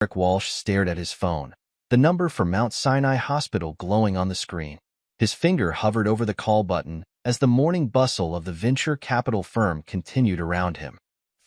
Derek Walsh stared at his phone, the number for Mount Sinai Hospital glowing on the screen. His finger hovered over the call button as the morning bustle of the venture capital firm continued around him.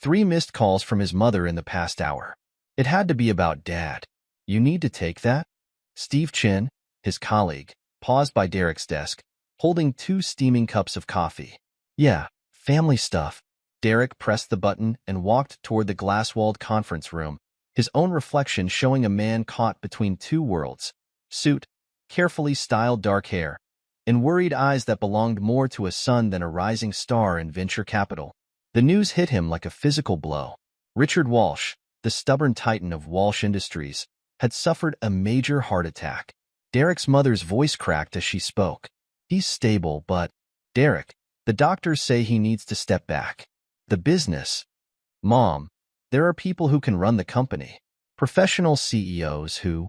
3 missed calls from his mother in the past hour. It had to be about Dad. You need to take that? Steve Chin, his colleague, paused by Derek's desk, holding 2 steaming cups of coffee. Yeah, family stuff. Derek pressed the button and walked toward the glass-walled conference room, his own reflection showing a man caught between 2 worlds. Suit, carefully styled dark hair, and worried eyes that belonged more to a son than a rising star in venture capital. The news hit him like a physical blow. Richard Walsh, the stubborn titan of Walsh Industries, had suffered a major heart attack. Derek's mother's voice cracked as she spoke. He's stable, but... Derek, the doctors say he needs to step back. The business. Mom, there are people who can run the company. Professional CEOs who...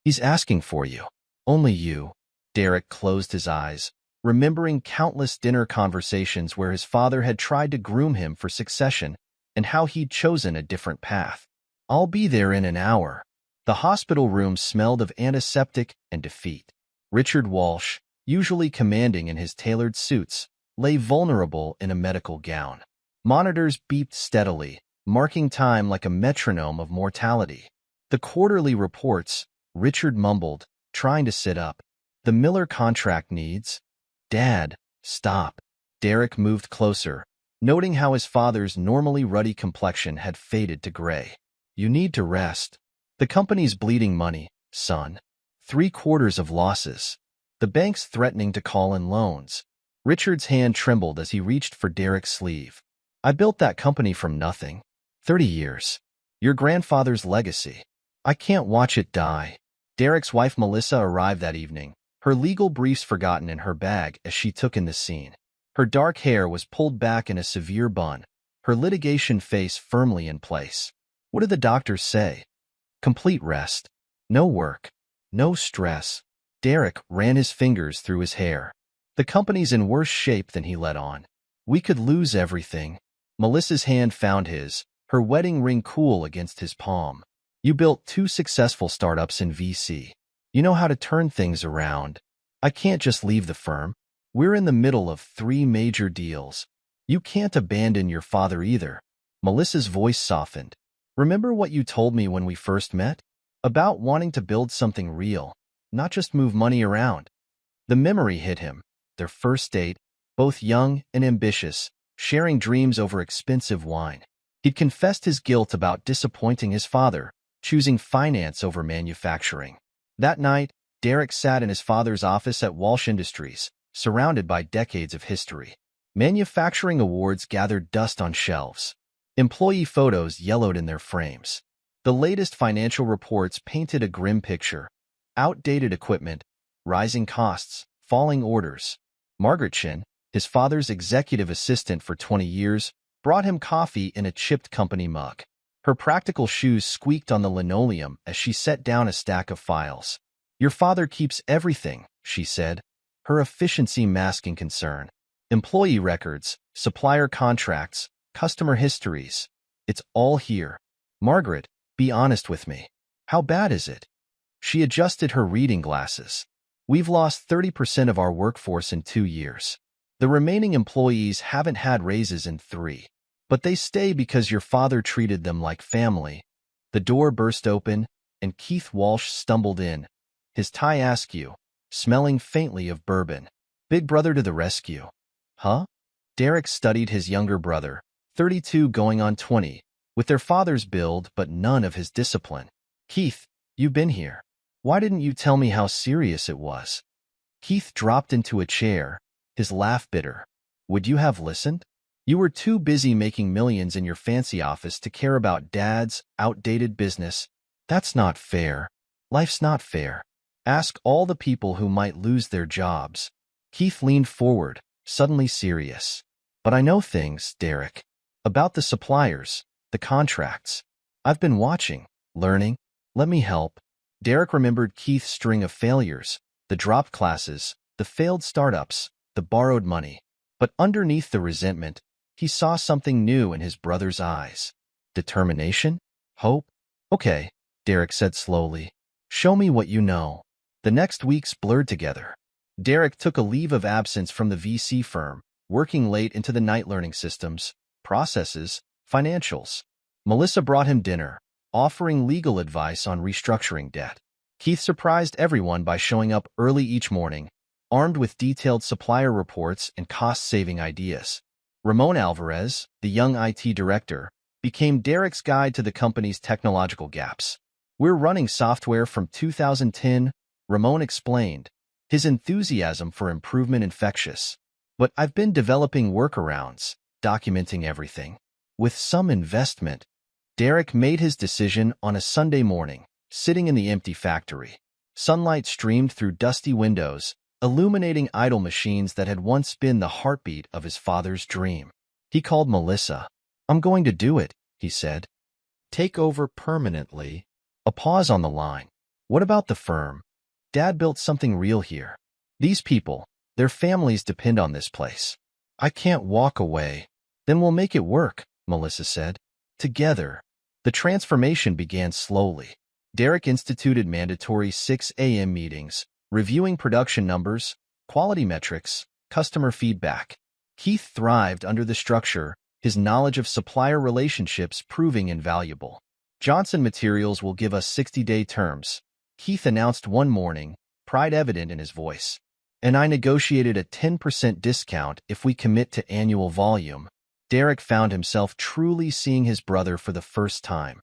He's asking for you. Only you. Derek closed his eyes, remembering countless dinner conversations where his father had tried to groom him for succession and how he'd chosen a different path. I'll be there in an hour. The hospital room smelled of antiseptic and defeat. Richard Walsh, usually commanding in his tailored suits, lay vulnerable in a medical gown. Monitors beeped steadily, marking time like a metronome of mortality. The quarterly reports, Richard mumbled, trying to sit up. The Miller contract needs... Dad, stop. Derek moved closer, noting how his father's normally ruddy complexion had faded to gray. You need to rest. The company's bleeding money, son. 3/4 of losses. The bank's threatening to call in loans. Richard's hand trembled as he reached for Derek's sleeve. I built that company from nothing. 30 years. Your grandfather's legacy. I can't watch it die. Derek's wife Melissa arrived that evening, her legal briefs forgotten in her bag as she took in the scene. Her dark hair was pulled back in a severe bun, her litigation face firmly in place. What did the doctors say? Complete rest. No work. No stress. Derek ran his fingers through his hair. The company's in worse shape than he let on. We could lose everything. Melissa's hand found his, her wedding ring cool against his palm. You built 2 successful startups in VC. You know how to turn things around. I can't just leave the firm. We're in the middle of 3 major deals. You can't abandon your father either. Melissa's voice softened. Remember what you told me when we first met? About wanting to build something real, not just move money around. The memory hit him. Their first date, both young and ambitious, sharing dreams over expensive wine. He'd confessed his guilt about disappointing his father, choosing finance over manufacturing. That night, Derek sat in his father's office at Walsh Industries, surrounded by decades of history. Manufacturing awards gathered dust on shelves. Employee photos yellowed in their frames. The latest financial reports painted a grim picture. Outdated equipment, rising costs, falling orders. Margaret Chin, his father's executive assistant for 20 years, brought him coffee in a chipped company mug. Her practical shoes squeaked on the linoleum as she set down a stack of files. Your father keeps everything, she said, her efficiency masking concern. Employee records, supplier contracts, customer histories. It's all here. Margaret, be honest with me. How bad is it? She adjusted her reading glasses. We've lost 30% of our workforce in 2 years. The remaining employees haven't had raises in 3. But they stay because your father treated them like family. The door burst open, and Keith Walsh stumbled in, his tie askew, smelling faintly of bourbon. Big brother to the rescue. Huh? Derek studied his younger brother, 32 going on 20, with their father's build but none of his discipline. Keith, you've been here. Why didn't you tell me how serious it was? Keith dropped into a chair, his laugh bitter. Would you have listened? You were too busy making millions in your fancy office to care about Dad's outdated business. That's not fair. Life's not fair. Ask all the people who might lose their jobs. Keith leaned forward, suddenly serious. But I know things, Derek. About the suppliers, the contracts. I've been watching, learning. Let me help. Derek remembered Keith's string of failures, the dropped classes, the failed startups, the borrowed money. But underneath the resentment, he saw something new in his brother's eyes. Determination? Hope? Okay, Derek said slowly. Show me what you know. The next weeks blurred together. Derek took a leave of absence from the VC firm, working late into the night learning systems, processes, financials. Melissa brought him dinner, offering legal advice on restructuring debt. Keith surprised everyone by showing up early each morning, armed with detailed supplier reports and cost-saving ideas. Ramon Alvarez, the young IT director, became Derek's guide to the company's technological gaps. We're running software from 2010, Ramon explained, his enthusiasm for improvement infectious. But I've been developing workarounds, documenting everything. With some investment, Derek made his decision on a Sunday morning, sitting in the empty factory. Sunlight streamed through dusty windows, illuminating idle machines that had once been the heartbeat of his father's dream. He called Melissa. I'm going to do it, he said. Take over permanently. A pause on the line. What about the firm? Dad built something real here. These people, their families depend on this place. I can't walk away. Then we'll make it work, Melissa said. Together. The transformation began slowly. Derek instituted mandatory 6 a.m. meetings, reviewing production numbers, quality metrics, customer feedback. Keith thrived under the structure, his knowledge of supplier relationships proving invaluable. Johnson Materials will give us 60-day terms, Keith announced one morning, pride evident in his voice. And I negotiated a 10% discount if we commit to annual volume. Derek found himself truly seeing his brother for the first time.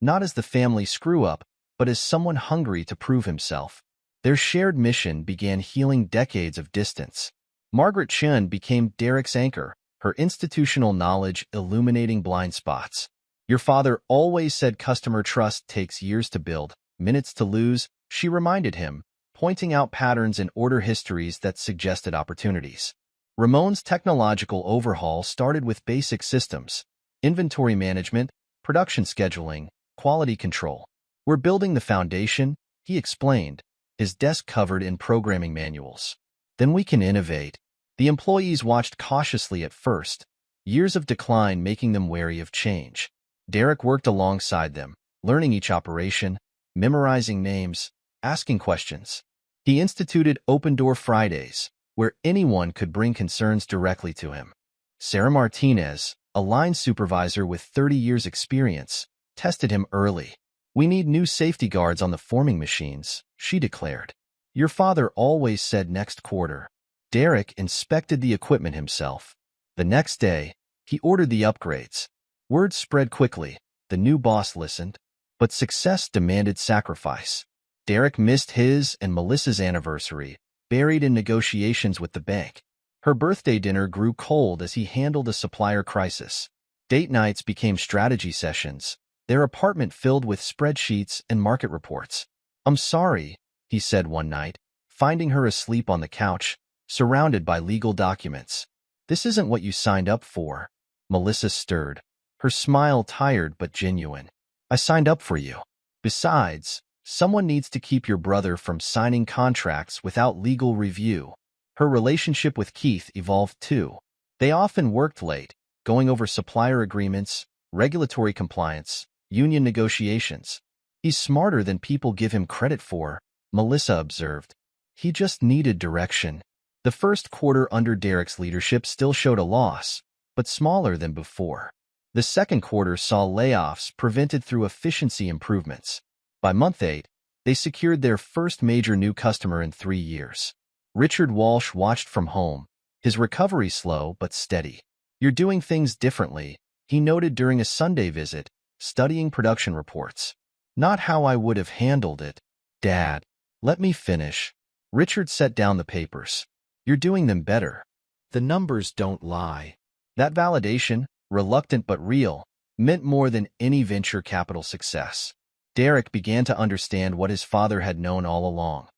Not as the family screw-up, but as someone hungry to prove himself. Their shared mission began healing decades of distance. Margaret Chen became Derek's anchor, her institutional knowledge illuminating blind spots. Your father always said customer trust takes years to build, minutes to lose, she reminded him, pointing out patterns in order histories that suggested opportunities. Ramon's technological overhaul started with basic systems, inventory management, production scheduling, quality control. We're building the foundation, he explained, his desk covered in programming manuals. Then we can innovate. The employees watched cautiously at first, years of decline making them wary of change. Derek worked alongside them, learning each operation, memorizing names, asking questions. He instituted open-door Fridays, where anyone could bring concerns directly to him. Sarah Martinez, a line supervisor with 30 years' experience, tested him early. We need new safety guards on the forming machines, she declared. Your father always said next quarter. Derek inspected the equipment himself. The next day, he ordered the upgrades. Word spread quickly. The new boss listened. But success demanded sacrifice. Derek missed his and Melissa's anniversary, buried in negotiations with the bank. Her birthday dinner grew cold as he handled a supplier crisis. Date nights became strategy sessions, their apartment filled with spreadsheets and market reports. I'm sorry, he said one night, finding her asleep on the couch, surrounded by legal documents. This isn't what you signed up for. Melissa stirred, her smile tired but genuine. I signed up for you. Besides, someone needs to keep your brother from signing contracts without legal review. Her relationship with Keith evolved too. They often worked late, going over supplier agreements, regulatory compliance, union negotiations. He's smarter than people give him credit for, Melissa observed. He just needed direction. The first quarter under Derek's leadership still showed a loss, but smaller than before. The second quarter saw layoffs prevented through efficiency improvements. By month 8, they secured their first major new customer in 3 years. Richard Walsh watched from home, his recovery slow but steady. You're doing things differently, he noted during a Sunday visit, studying production reports. Not how I would have handled it. Dad, let me finish. Richard set down the papers. You're doing them better. The numbers don't lie. That validation, reluctant but real, meant more than any venture capital success. Derek began to understand what his father had known all along.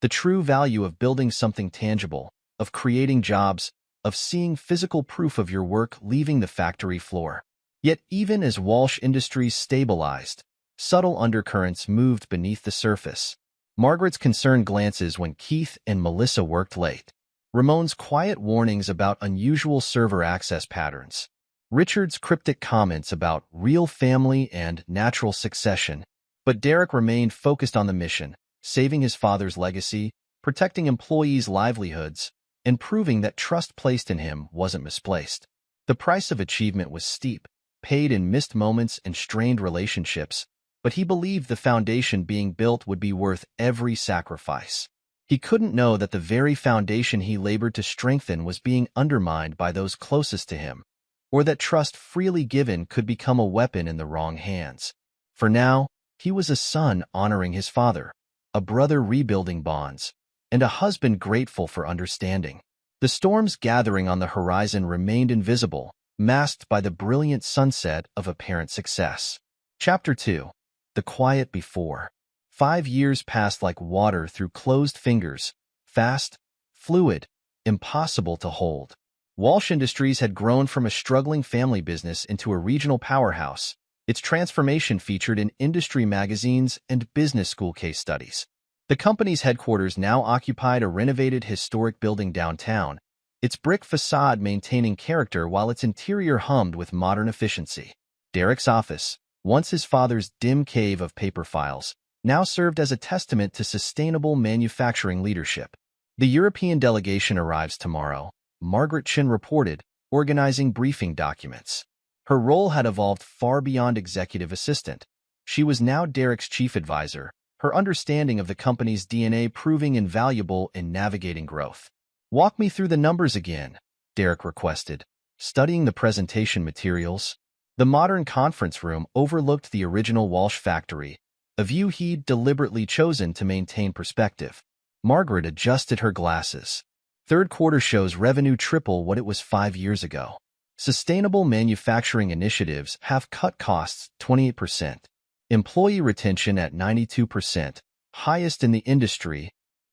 The true value of building something tangible, of creating jobs, of seeing physical proof of your work leaving the factory floor. Yet even as Walsh Industries stabilized, subtle undercurrents moved beneath the surface. Margaret's concerned glances when Keith and Melissa worked late. Ramon's quiet warnings about unusual server access patterns. Richard's cryptic comments about real family and natural succession. But Derek remained focused on the mission, saving his father's legacy, protecting employees' livelihoods, and proving that trust placed in him wasn't misplaced. The price of achievement was steep, paid in missed moments and strained relationships, but he believed the foundation being built would be worth every sacrifice. He couldn't know that the very foundation he labored to strengthen was being undermined by those closest to him, or that trust freely given could become a weapon in the wrong hands. For now, he was a son honoring his father, a brother rebuilding bonds, and a husband grateful for understanding. The storms gathering on the horizon remained invisible, masked by the brilliant sunset of apparent success. Chapter 2. The Quiet Before. 5 years passed like water through closed fingers, fast, fluid, impossible to hold. Walsh Industries had grown from a struggling family business into a regional powerhouse. Its transformation featured in industry magazines and business school case studies. The company's headquarters now occupied a renovated historic building downtown, its brick facade maintaining character while its interior hummed with modern efficiency. Derek's office, once his father's dim cave of paper files, now served as a testament to sustainable manufacturing leadership. The European delegation arrives tomorrow, Margaret Chin reported, organizing briefing documents. Her role had evolved far beyond executive assistant. She was now Derek's chief advisor, her understanding of the company's DNA proving invaluable in navigating growth. "Walk me through the numbers again," Derek requested, studying the presentation materials. The modern conference room overlooked the original Walsh factory, a view he'd deliberately chosen to maintain perspective. Margaret adjusted her glasses. Third quarter shows revenue triple what it was 5 years ago. Sustainable manufacturing initiatives have cut costs 28%. Employee retention at 92%, highest in the industry.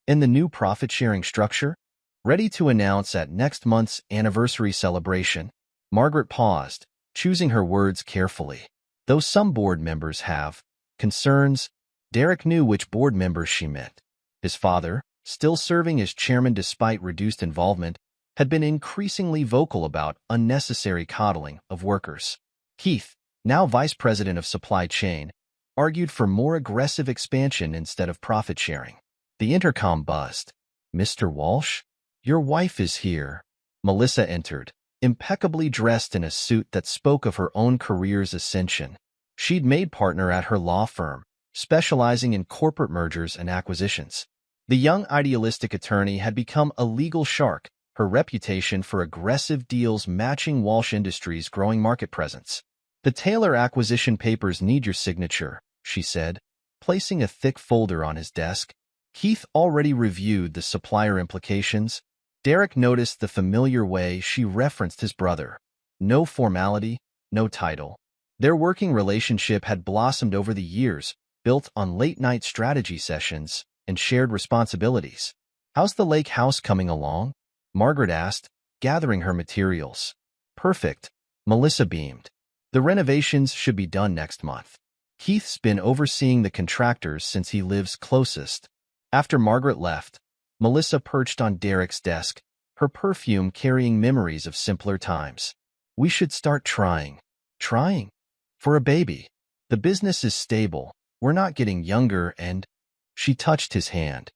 And the new profit-sharing structure? Ready to announce at next month's anniversary celebration. Margaret paused, choosing her words carefully. Though some board members have concerns, Derek knew which board members she meant. His father, still serving as chairman despite reduced involvement, had been increasingly vocal about unnecessary coddling of workers. Keith, now vice president of supply chain, argued for more aggressive expansion instead of profit sharing. The intercom buzzed. "Mr. Walsh, your wife is here." Melissa entered, impeccably dressed in a suit that spoke of her own career's ascension. She'd made partner at her law firm, specializing in corporate mergers and acquisitions. The young idealistic attorney had become a legal shark, her reputation for aggressive deals matching Walsh Industries' growing market presence. "The Taylor acquisition papers need your signature," she said, placing a thick folder on his desk. Keith already reviewed the supplier implications. Derek noticed the familiar way she referenced his brother. No formality, no title. Their working relationship had blossomed over the years, built on late-night strategy sessions and shared responsibilities. "How's the lake house coming along?" Margaret asked, gathering her materials. "Perfect," Melissa beamed. "The renovations should be done next month. Keith's been overseeing the contractors since he lives closest." After Margaret left, Melissa perched on Derek's desk, her perfume carrying memories of simpler times. "We should start trying." "Trying? For a baby. The business is stable, we're not getting younger and—" She touched his hand.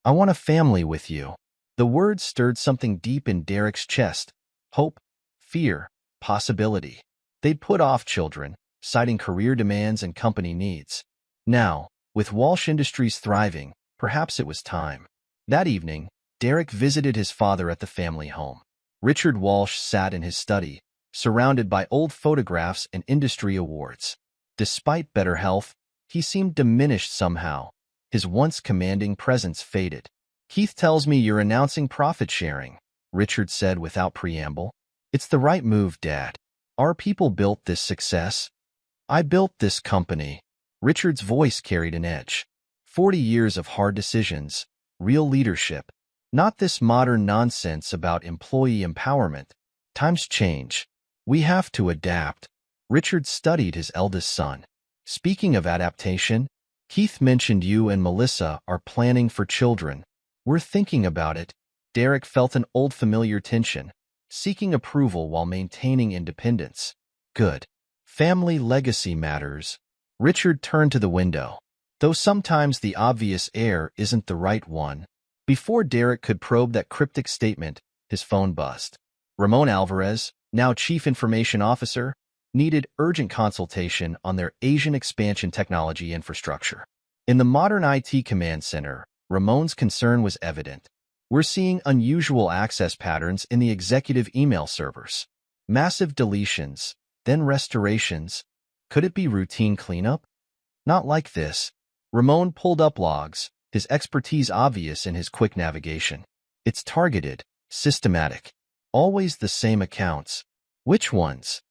"I want a family with you." The words stirred something deep in Derek's chest. Hope, fear, possibility. They'd put off children, citing career demands and company needs. Now, with Walsh Industries thriving, perhaps it was time. That evening, Derek visited his father at the family home. Richard Walsh sat in his study, surrounded by old photographs and industry awards. Despite better health, he seemed diminished somehow. His once commanding presence faded. "Keith tells me you're announcing profit sharing," Richard said without preamble. "It's the right move, Dad. Our people built this success. I built this company." Richard's voice carried an edge. 40 years of hard decisions, real leadership. Not this modern nonsense about employee empowerment. Times change. We have to adapt. Richard studied his eldest son. "Speaking of adaptation, Keith mentioned you and Melissa are planning for children." "We're thinking about it." Derek felt an old familiar tension, seeking approval while maintaining independence. "Good. Family legacy matters." Richard turned to the window. Though sometimes the obvious air isn't the right one. Before Derek could probe that cryptic statement, his phone buzzed. Ramon Alvarez, now Chief Information Officer, needed urgent consultation on their Asian expansion technology infrastructure. In the modern IT command center, Ramon's concern was evident. We're seeing unusual access patterns in the executive email servers. Massive deletions, then restorations. Could it be routine cleanup? Not like this. Ramon pulled up logs, his expertise obvious in his quick navigation. It's targeted, systematic. Always the same accounts. Which ones?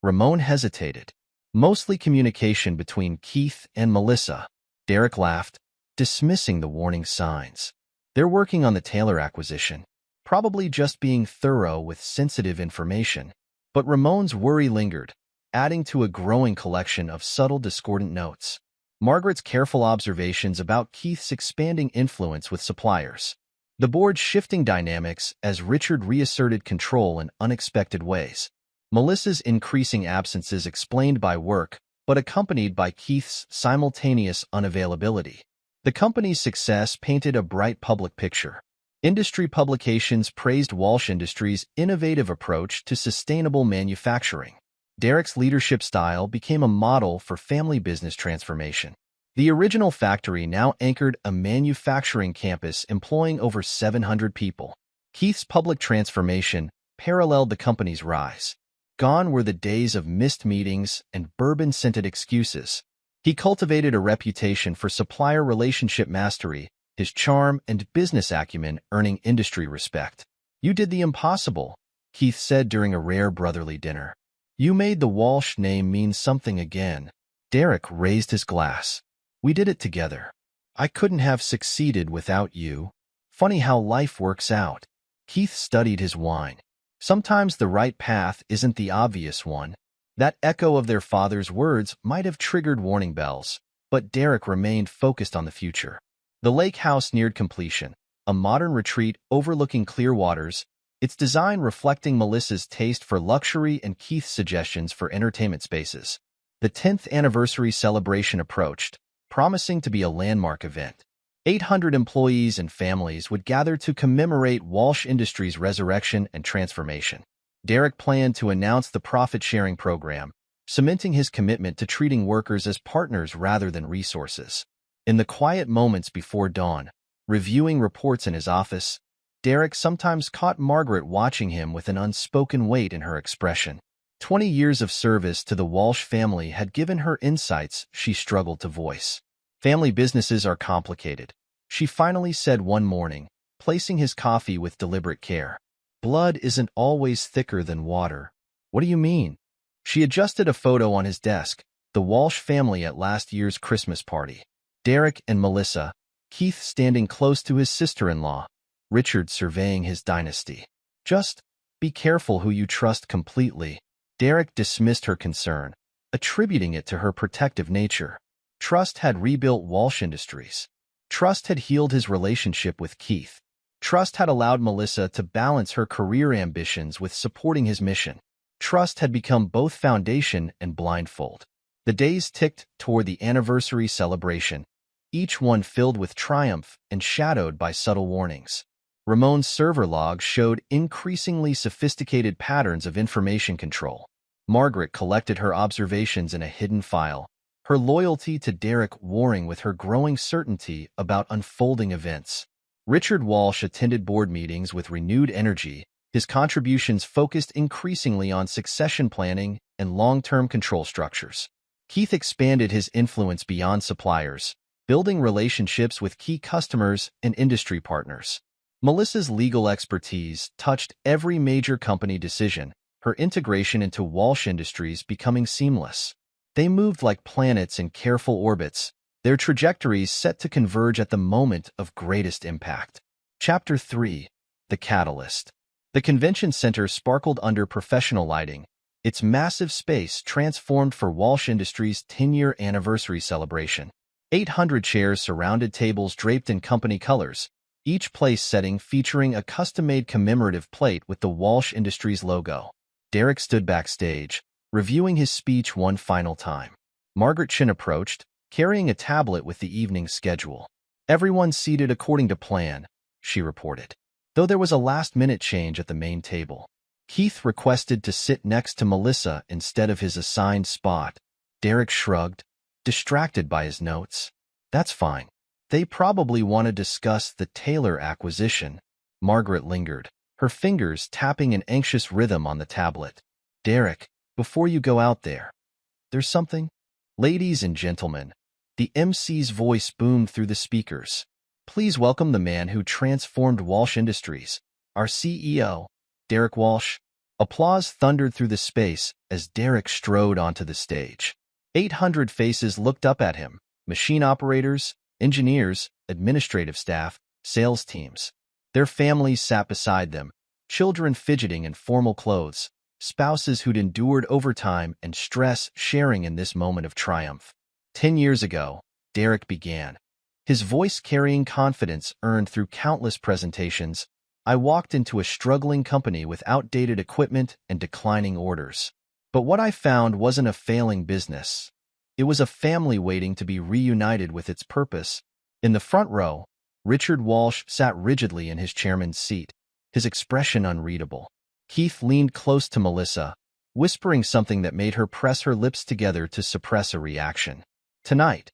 Ramon hesitated. Mostly communication between Keith and Melissa. Derek laughed, dismissing the warning signs. They're working on the Taylor acquisition, probably just being thorough with sensitive information. But Ramon's worry lingered, adding to a growing collection of subtle discordant notes. Margaret's careful observations about Keith's expanding influence with suppliers. The board's shifting dynamics as Richard reasserted control in unexpected ways. Melissa's increasing absences explained by work, but accompanied by Keith's simultaneous unavailability. The company's success painted a bright public picture. Industry publications praised Walsh Industries' innovative approach to sustainable manufacturing. Derek's leadership style became a model for family business transformation. The original factory now anchored a manufacturing campus employing over 700 people. Keith's public transformation paralleled the company's rise. Gone were the days of missed meetings and bourbon-scented excuses. He cultivated a reputation for supplier relationship mastery, his charm and business acumen earning industry respect. "You did the impossible," Keith said during a rare brotherly dinner. "You made the Walsh name mean something again." Derek raised his glass. "We did it together. I couldn't have succeeded without you." Funny how life works out. Keith studied his wine. Sometimes the right path isn't the obvious one. That echo of their father's words might have triggered warning bells, but Derek remained focused on the future. The lake house neared completion, a modern retreat overlooking clear waters, its design reflecting Melissa's taste for luxury and Keith's suggestions for entertainment spaces. The 10th anniversary celebration approached, promising to be a landmark event. 800 employees and families would gather to commemorate Walsh Industries' resurrection and transformation. Derek planned to announce the profit-sharing program, cementing his commitment to treating workers as partners rather than resources. In the quiet moments before dawn, reviewing reports in his office, Derek sometimes caught Margaret watching him with an unspoken weight in her expression. 20 years of service to the Walsh family had given her insights she struggled to voice. "Family businesses are complicated," she finally said one morning, placing his coffee with deliberate care. "Blood isn't always thicker than water." "What do you mean?" She adjusted a photo on his desk, the Walsh family at last year's Christmas party. Derek and Melissa, Keith standing close to his sister-in-law, Richard surveying his dynasty. "Just be careful who you trust completely." Derek dismissed her concern, attributing it to her protective nature. Trust had rebuilt Walsh Industries. Trust had healed his relationship with Keith. Trust had allowed Melissa to balance her career ambitions with supporting his mission. Trust had become both foundation and blindfold. The days ticked toward the anniversary celebration, each one filled with triumph and shadowed by subtle warnings. Ramon's server logs showed increasingly sophisticated patterns of information control. Margaret collected her observations in a hidden file, her loyalty to Derek warring with her growing certainty about unfolding events. Richard Walsh attended board meetings with renewed energy, his contributions focused increasingly on succession planning and long-term control structures. Keith expanded his influence beyond suppliers, building relationships with key customers and industry partners. Melissa's legal expertise touched every major company decision, her integration into Walsh Industries becoming seamless. They moved like planets in careful orbits, their trajectories set to converge at the moment of greatest impact. Chapter 3. The Catalyst. The convention center sparkled under professional lighting, its massive space transformed for Walsh Industries' 10-year anniversary celebration. 800 chairs surrounded tables draped in company colors, each place setting featuring a custom-made commemorative plate with the Walsh Industries logo. Derek stood backstage, reviewing his speech one final time. Margaret Chin approached, carrying a tablet with the evening schedule. "Everyone seated according to plan," she reported, though there was a last-minute change at the main table. Keith requested to sit next to Melissa instead of his assigned spot. Derek shrugged, distracted by his notes. "That's fine. They probably want to discuss the Taylor acquisition." Margaret lingered, her fingers tapping an anxious rhythm on the tablet. "Derek, before you go out there, there's something?" "Ladies and gentlemen," the MC's voice boomed through the speakers. "Please welcome the man who transformed Walsh Industries, our CEO, Derek Walsh." Applause thundered through the space as Derek strode onto the stage. 800 faces looked up at him: machine operators, engineers, administrative staff, sales teams. Their families sat beside them, children fidgeting in formal clothes, spouses who'd endured overtime and stress sharing in this moment of triumph. 10 years ago, Derek began, his voice carrying confidence earned through countless presentations. "I walked into a struggling company with outdated equipment and declining orders. But what I found wasn't a failing business. It was a family waiting to be reunited with its purpose." In the front row, Richard Walsh sat rigidly in his chairman's seat, his expression unreadable. Keith leaned close to Melissa, whispering something that made her press her lips together to suppress a reaction. "Tonight,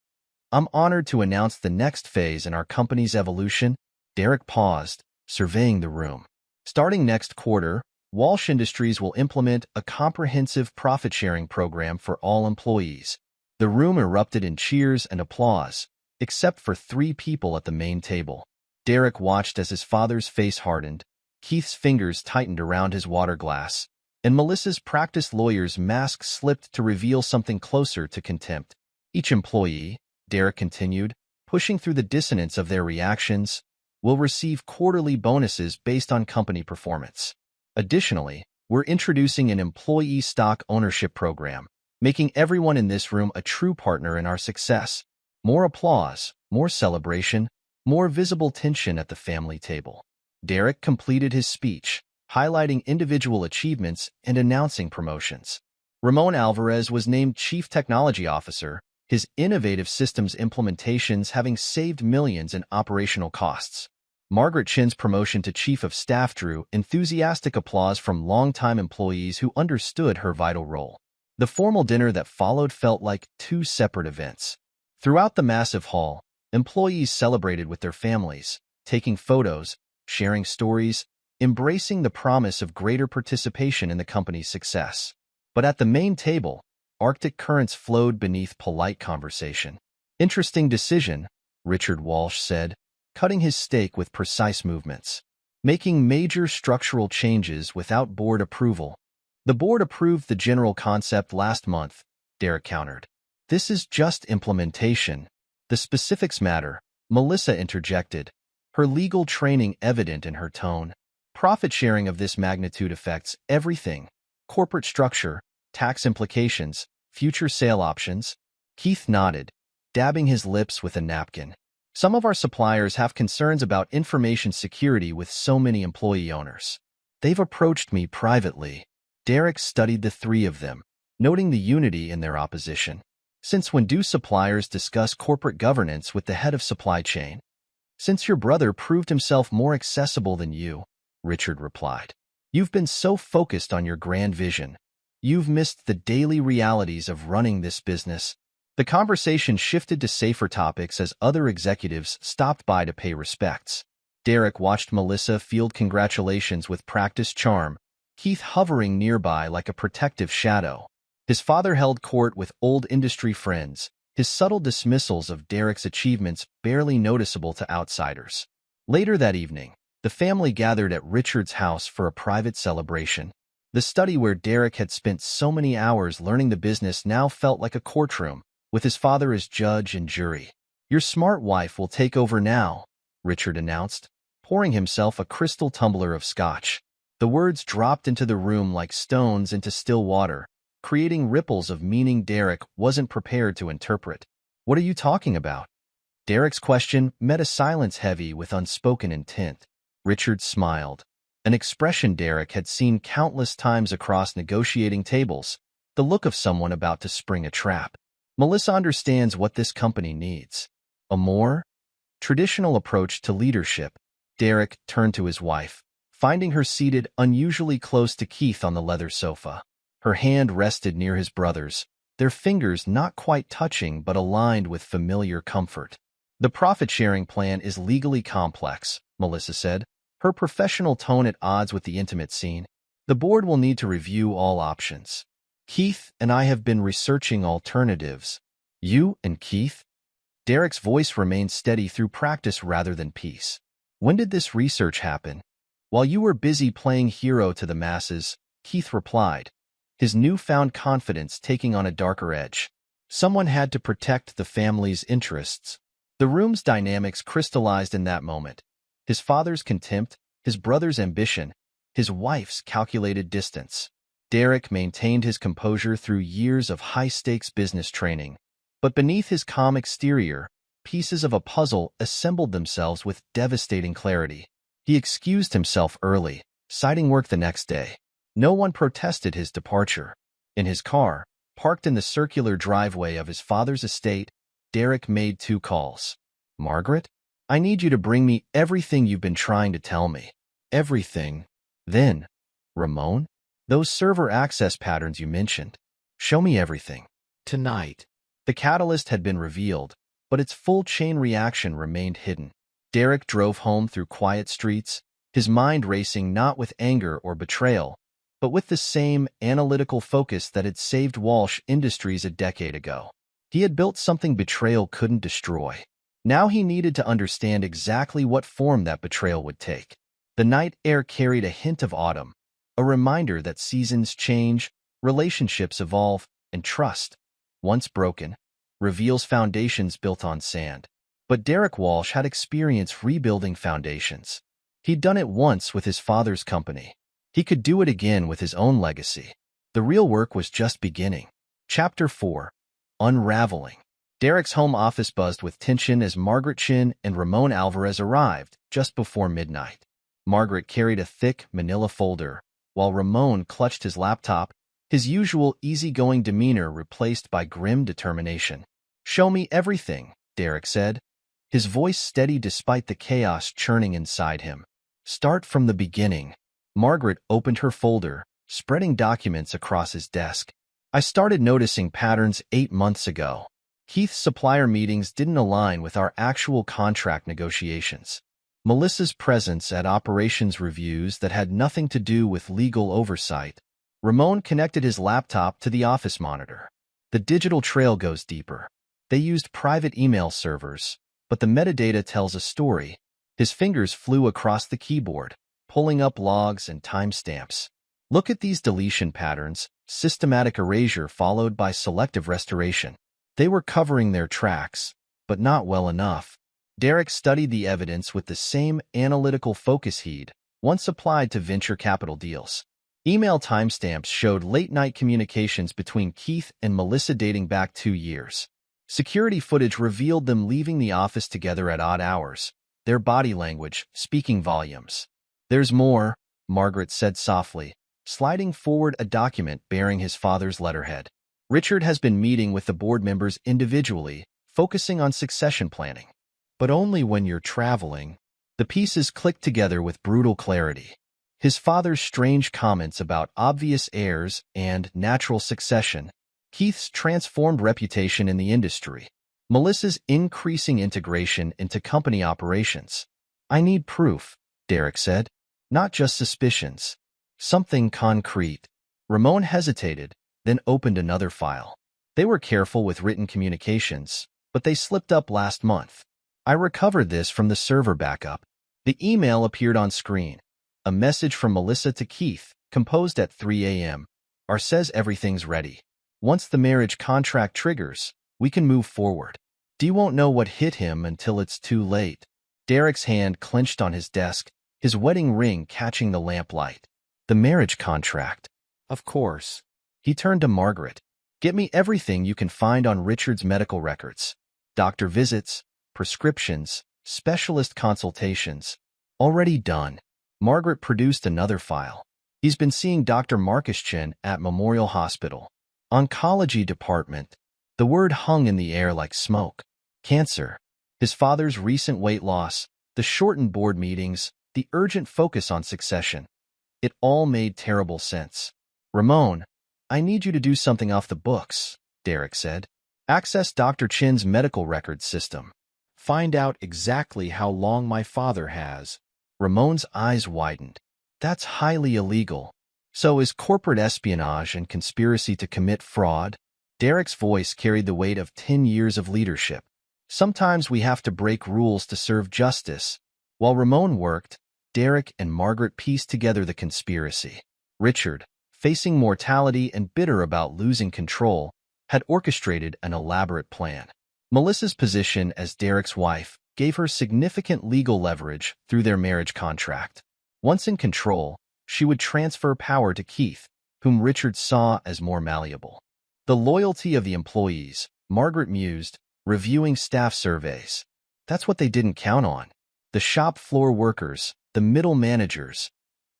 I'm honored to announce the next phase in our company's evolution." Derek paused, surveying the room. "Starting next quarter, Walsh Industries will implement a comprehensive profit-sharing program for all employees." The room erupted in cheers and applause, except for 3 people at the main table. Derek watched as his father's face hardened, Keith's fingers tightened around his water glass, and Melissa's practiced lawyer's mask slipped to reveal something closer to contempt. "Each employee," Derek continued, pushing through the dissonance of their reactions, "will receive quarterly bonuses based on company performance. Additionally, we're introducing an employee stock ownership program, making everyone in this room a true partner in our success." More applause, more celebration, more visible tension at the family table. Derek completed his speech, highlighting individual achievements and announcing promotions. Ramon Alvarez was named Chief Technology Officer, his innovative systems implementations having saved millions in operational costs. Margaret Chin's promotion to Chief of Staff drew enthusiastic applause from longtime employees who understood her vital role. The formal dinner that followed felt like 2 separate events. Throughout the massive hall, employees celebrated with their families, taking photos, sharing stories, embracing the promise of greater participation in the company's success. But at the main table, Arctic currents flowed beneath polite conversation. "Interesting decision," Richard Walsh said, cutting his steak with precise movements. "Making major structural changes without board approval." "The board approved the general concept last month," Derek countered. "This is just implementation. The specifics matter," Melissa interjected, her legal training evident in her tone. "Profit sharing of this magnitude affects everything: corporate structure, tax implications, future sale options." Keith nodded, dabbing his lips with a napkin. "Some of our suppliers have concerns about information security with so many employee owners. They've approached me privately." Derek studied the 3 of them, noting the unity in their opposition. "Since when do suppliers discuss corporate governance with the head of supply chain?" "Since your brother proved himself more accessible than you," Richard replied. "You've been so focused on your grand vision. You've missed the daily realities of running this business." The conversation shifted to safer topics as other executives stopped by to pay respects. Derek watched Melissa field congratulations with practiced charm, Keith hovering nearby like a protective shadow. His father held court with old industry friends, his subtle dismissals of Derek's achievements barely noticeable to outsiders. Later that evening, the family gathered at Richard's house for a private celebration. The study where Derek had spent so many hours learning the business now felt like a courtroom, with his father as judge and jury. "Your smart wife will take over now," Richard announced, pouring himself a crystal tumbler of scotch. The words dropped into the room like stones into still water, creating ripples of meaning Derek wasn't prepared to interpret. "What are you talking about?" Derek's question met a silence heavy with unspoken intent. Richard smiled, an expression Derek had seen countless times across negotiating tables, the look of someone about to spring a trap. Melissa understands what this company needs. A more traditional approach to leadership. Derek turned to his wife, finding her seated unusually close to Keith on the leather sofa. Her hand rested near his brother's, their fingers not quite touching but aligned with familiar comfort. The profit-sharing plan is legally complex, Melissa said, her professional tone at odds with the intimate scene. The board will need to review all options. Keith and I have been researching alternatives. You and Keith? Derek's voice remained steady through practice rather than peace. When did this research happen? While you were busy playing hero to the masses, Keith replied, his newfound confidence taking on a darker edge. Someone had to protect the family's interests. The room's dynamics crystallized in that moment. His father's contempt, his brother's ambition, his wife's calculated distance. Derek maintained his composure through years of high-stakes business training. But beneath his calm exterior, pieces of a puzzle assembled themselves with devastating clarity. He excused himself early, citing work the next day. No one protested his departure. In his car, parked in the circular driveway of his father's estate, Derek made 2 calls. Margaret, I need you to bring me everything you've been trying to tell me. Everything. Then, Ramon, those server access patterns you mentioned. Show me everything. Tonight. The catalyst had been revealed, but its full chain reaction remained hidden. Derek drove home through quiet streets, his mind racing not with anger or betrayal, but with the same analytical focus that had saved Walsh Industries a decade ago. He had built something betrayal couldn't destroy. Now he needed to understand exactly what form that betrayal would take. The night air carried a hint of autumn, a reminder that seasons change, relationships evolve, and trust, once broken, reveals foundations built on sand. But Derek Walsh had experience rebuilding foundations. He'd done it once with his father's company. He could do it again with his own legacy. The real work was just beginning. Chapter 4. Unraveling. Derek's home office buzzed with tension as Margaret Chin and Ramon Alvarez arrived just before midnight. Margaret carried a thick manila folder, while Ramon clutched his laptop, his usual easygoing demeanor replaced by grim determination. Show me everything, Derek said, his voice steady despite the chaos churning inside him. Start from the beginning. Margaret opened her folder, spreading documents across his desk. I started noticing patterns 8 months ago. Keith's supplier meetings didn't align with our actual contract negotiations. Melissa's presence at operations reviews that had nothing to do with legal oversight. Ramon connected his laptop to the office monitor. The digital trail goes deeper. They used private email servers, but the metadata tells a story. His fingers flew across the keyboard, pulling up logs and timestamps. Look at these deletion patterns, systematic erasure followed by selective restoration. They were covering their tracks, but not well enough. Derek studied the evidence with the same analytical focus he'd once applied to venture capital deals. Email timestamps showed late-night communications between Keith and Melissa dating back 2 years. Security footage revealed them leaving the office together at odd hours, their body language speaking volumes. There's more, Margaret said softly, sliding forward a document bearing his father's letterhead. Richard has been meeting with the board members individually, focusing on succession planning. But only when you're traveling. The pieces clicked together with brutal clarity. His father's strange comments about obvious heirs and natural succession, Keith's transformed reputation in the industry, Melissa's increasing integration into company operations. I need proof, Derek said, not just suspicions. Something concrete. Ramon hesitated, then opened another file. They were careful with written communications, but they slipped up last month. I recovered this from the server backup. The email appeared on screen. A message from Melissa to Keith, composed at 3 a.m. Our says everything's ready. Once the marriage contract triggers, we can move forward. Dee won't know what hit him until it's too late. Derek's hand clenched on his desk, his wedding ring catching the lamplight. The marriage contract. Of course. He turned to Margaret. Get me everything you can find on Richard's medical records. Doctor visits, prescriptions, specialist consultations. Already done. Margaret produced another file. He's been seeing Dr. Marcus Chen at Memorial Hospital. Oncology department. The word hung in the air like smoke. Cancer. His father's recent weight loss, the shortened board meetings, the urgent focus on succession. It all made terrible sense. Ramon, I need you to do something off the books, Derek said. Access Dr. Chin's medical records system. Find out exactly how long my father has. Ramon's eyes widened. That's highly illegal. So is corporate espionage and conspiracy to commit fraud? Derek's voice carried the weight of 10 years of leadership. Sometimes we have to break rules to serve justice. While Ramon worked, Derek and Margaret pieced together the conspiracy. Richard, facing mortality and bitter about losing control, had orchestrated an elaborate plan. Melissa's position as Derek's wife gave her significant legal leverage through their marriage contract. Once in control, she would transfer power to Keith, whom Richard saw as more malleable. The loyalty of the employees, Margaret mused, reviewing staff surveys. That's what they didn't count on. The shop floor workers, the middle managers,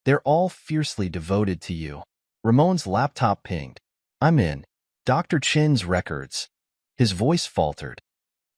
they're all fiercely devoted to you. Ramon's laptop pinged. I'm in. Dr. Chin's records. His voice faltered.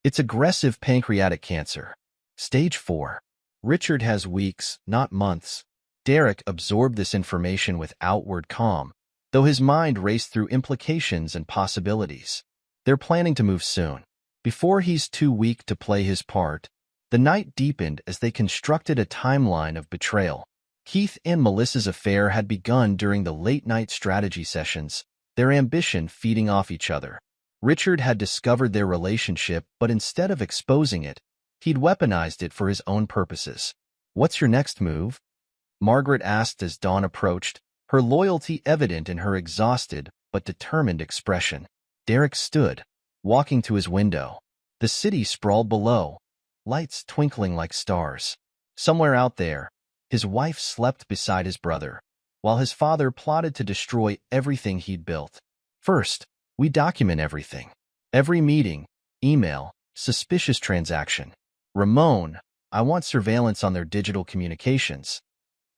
It's aggressive pancreatic cancer. Stage 4. Richard has weeks, not months. Derek absorbed this information with outward calm, though his mind raced through implications and possibilities. They're planning to move soon. Before he's too weak to play his part, the night deepened as they constructed a timeline of betrayal. Keith and Melissa's affair had begun during the late-night strategy sessions, their ambition feeding off each other. Richard had discovered their relationship, but instead of exposing it, he'd weaponized it for his own purposes. What's your next move? Margaret asked as dawn approached, her loyalty evident in her exhausted but determined expression. Derek stood, walking to his window. The city sprawled below, lights twinkling like stars. Somewhere out there, his wife slept beside his brother, while his father plotted to destroy everything he'd built. First, we document everything. Every meeting, email, suspicious transaction. Ramon, I want surveillance on their digital communications.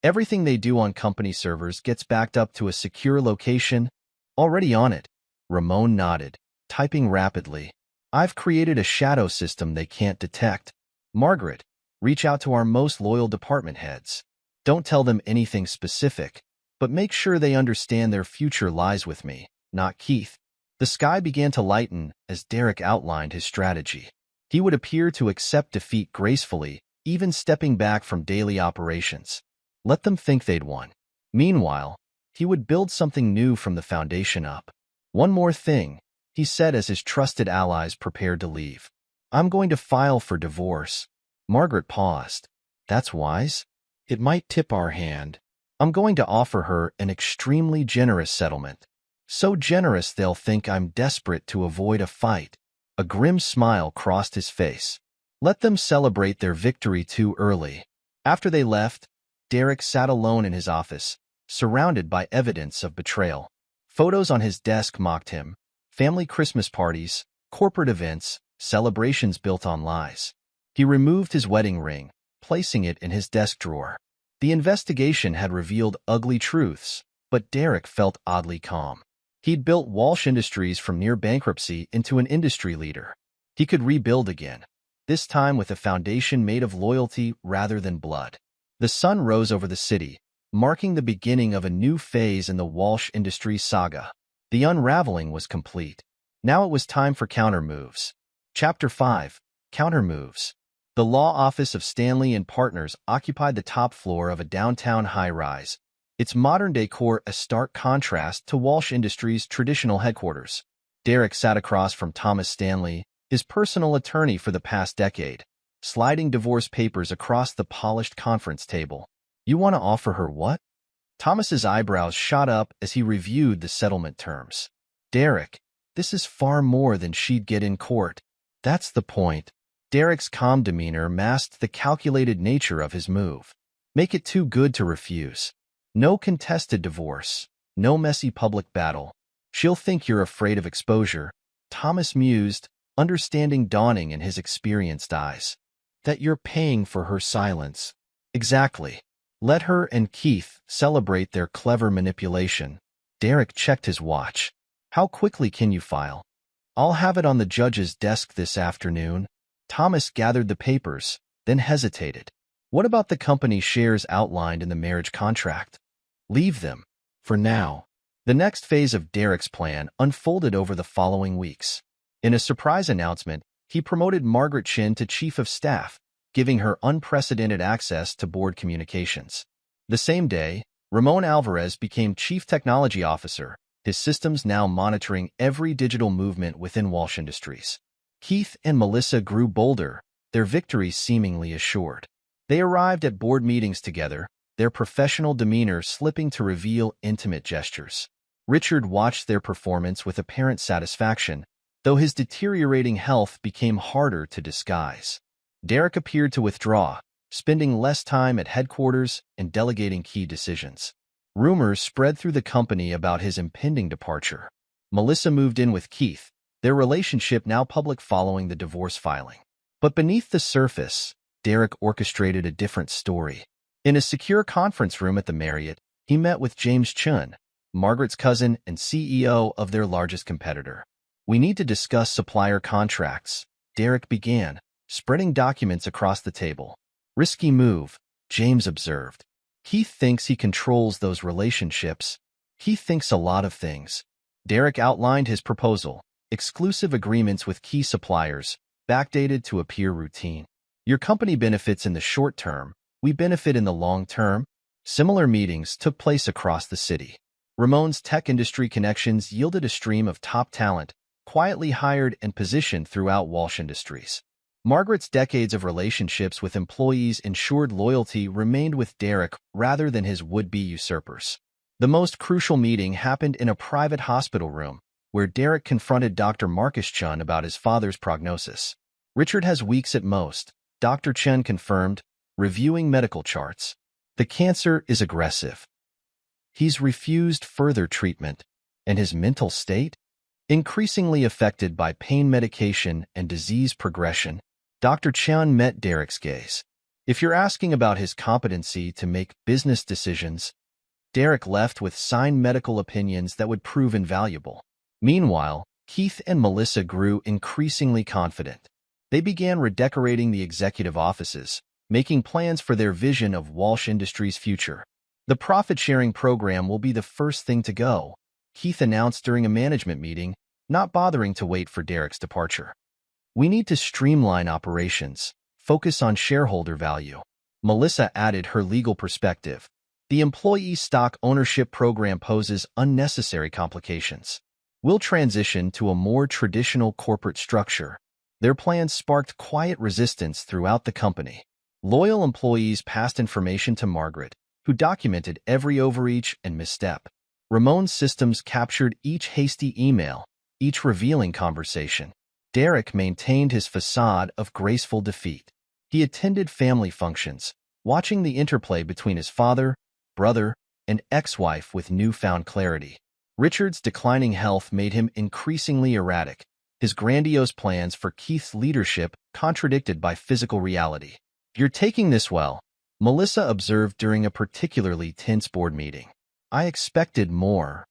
Everything they do on company servers gets backed up to a secure location. Already on it. Ramon nodded, typing rapidly. I've created a shadow system they can't detect. Margaret, reach out to our most loyal department heads. Don't tell them anything specific, but make sure they understand their future lies with me, not Keith. The sky began to lighten as Derek outlined his strategy. He would appear to accept defeat gracefully, even stepping back from daily operations. Let them think they'd won. Meanwhile, he would build something new from the foundation up. One more thing, he said as his trusted allies prepared to leave. I'm going to file for divorce. Margaret paused. That's wise. It might tip our hand. I'm going to offer her an extremely generous settlement. So generous they'll think I'm desperate to avoid a fight. A grim smile crossed his face. Let them celebrate their victory too early. After they left, Derek sat alone in his office, surrounded by evidence of betrayal. Photos on his desk mocked him. Family Christmas parties, corporate events, celebrations built on lies. He removed his wedding ring, placing it in his desk drawer. The investigation had revealed ugly truths, but Derek felt oddly calm. He'd built Walsh Industries from near bankruptcy into an industry leader. He could rebuild again, this time with a foundation made of loyalty rather than blood. The sun rose over the city, marking the beginning of a new phase in the Walsh Industries saga. The unraveling was complete. Now it was time for counter-moves. Chapter 5. Counter-moves. The law office of Stanley and Partners occupied the top floor of a downtown high-rise, its modern decor a stark contrast to Walsh Industries' traditional headquarters. Derek sat across from Thomas Stanley, his personal attorney for the past decade, sliding divorce papers across the polished conference table. You want to offer her what? Thomas's eyebrows shot up as he reviewed the settlement terms. Derek, this is far more than she'd get in court. That's the point. Derek's calm demeanor masked the calculated nature of his move. Make it too good to refuse. No contested divorce. No messy public battle. She'll think you're afraid of exposure. Thomas mused, understanding dawning in his experienced eyes. That you're paying for her silence. Exactly. Let her and Keith celebrate their clever manipulation. Derek checked his watch. How quickly can you file? I'll have it on the judge's desk this afternoon. Thomas gathered the papers, then hesitated. What about the company shares outlined in the marriage contract? Leave them. For now. The next phase of Derek's plan unfolded over the following weeks. In a surprise announcement, he promoted Margaret Chin to Chief of Staff, giving her unprecedented access to board communications. The same day, Ramon Alvarez became Chief Technology Officer, his systems now monitoring every digital movement within Walsh Industries. Keith and Melissa grew bolder, their victory seemingly assured. They arrived at board meetings together, their professional demeanor slipping to reveal intimate gestures. Richard watched their performance with apparent satisfaction, though his deteriorating health became harder to disguise. Derek appeared to withdraw, spending less time at headquarters and delegating key decisions. Rumors spread through the company about his impending departure. Melissa moved in with Keith, their relationship now public following the divorce filing. But beneath the surface, Derek orchestrated a different story. In a secure conference room at the Marriott, he met with James Chun, Margaret's cousin and CEO of their largest competitor. We need to discuss supplier contracts, Derek began, spreading documents across the table. Risky move, James observed. Keith thinks he controls those relationships. He thinks a lot of things. Derek outlined his proposal, exclusive agreements with key suppliers, backdated to appear routine. Your company benefits in the short term, we benefit in the long term. Similar meetings took place across the city. Ramon's tech industry connections yielded a stream of top talent, quietly hired and positioned throughout Walsh Industries. Margaret's decades of relationships with employees ensured loyalty remained with Derek rather than his would-be usurpers. The most crucial meeting happened in a private hospital room, where Derek confronted Dr. Marcus Chun about his father's prognosis. Richard has weeks at most, Dr. Chun confirmed, reviewing medical charts. The cancer is aggressive. He's refused further treatment, and his mental state? Increasingly affected by pain medication and disease progression. Dr. Chun met Derek's gaze. If you're asking about his competency to make business decisions, Derek left with signed medical opinions that would prove invaluable. Meanwhile, Keith and Melissa grew increasingly confident. They began redecorating the executive offices, making plans for their vision of Walsh Industries' future. The profit-sharing program will be the first thing to go, Keith announced during a management meeting, not bothering to wait for Derek's departure. We need to streamline operations, focus on shareholder value. Melissa added her legal perspective. The employee stock ownership program poses unnecessary complications. We'll transition to a more traditional corporate structure. Their plans sparked quiet resistance throughout the company. Loyal employees passed information to Margaret, who documented every overreach and misstep. Ramon's systems captured each hasty email, each revealing conversation. Derek maintained his facade of graceful defeat. He attended family functions, watching the interplay between his father, brother, and ex-wife with newfound clarity. Richard's declining health made him increasingly erratic, his grandiose plans for Keith's leadership contradicted by physical reality. You're taking this well, Melissa observed during a particularly tense board meeting. I expected more.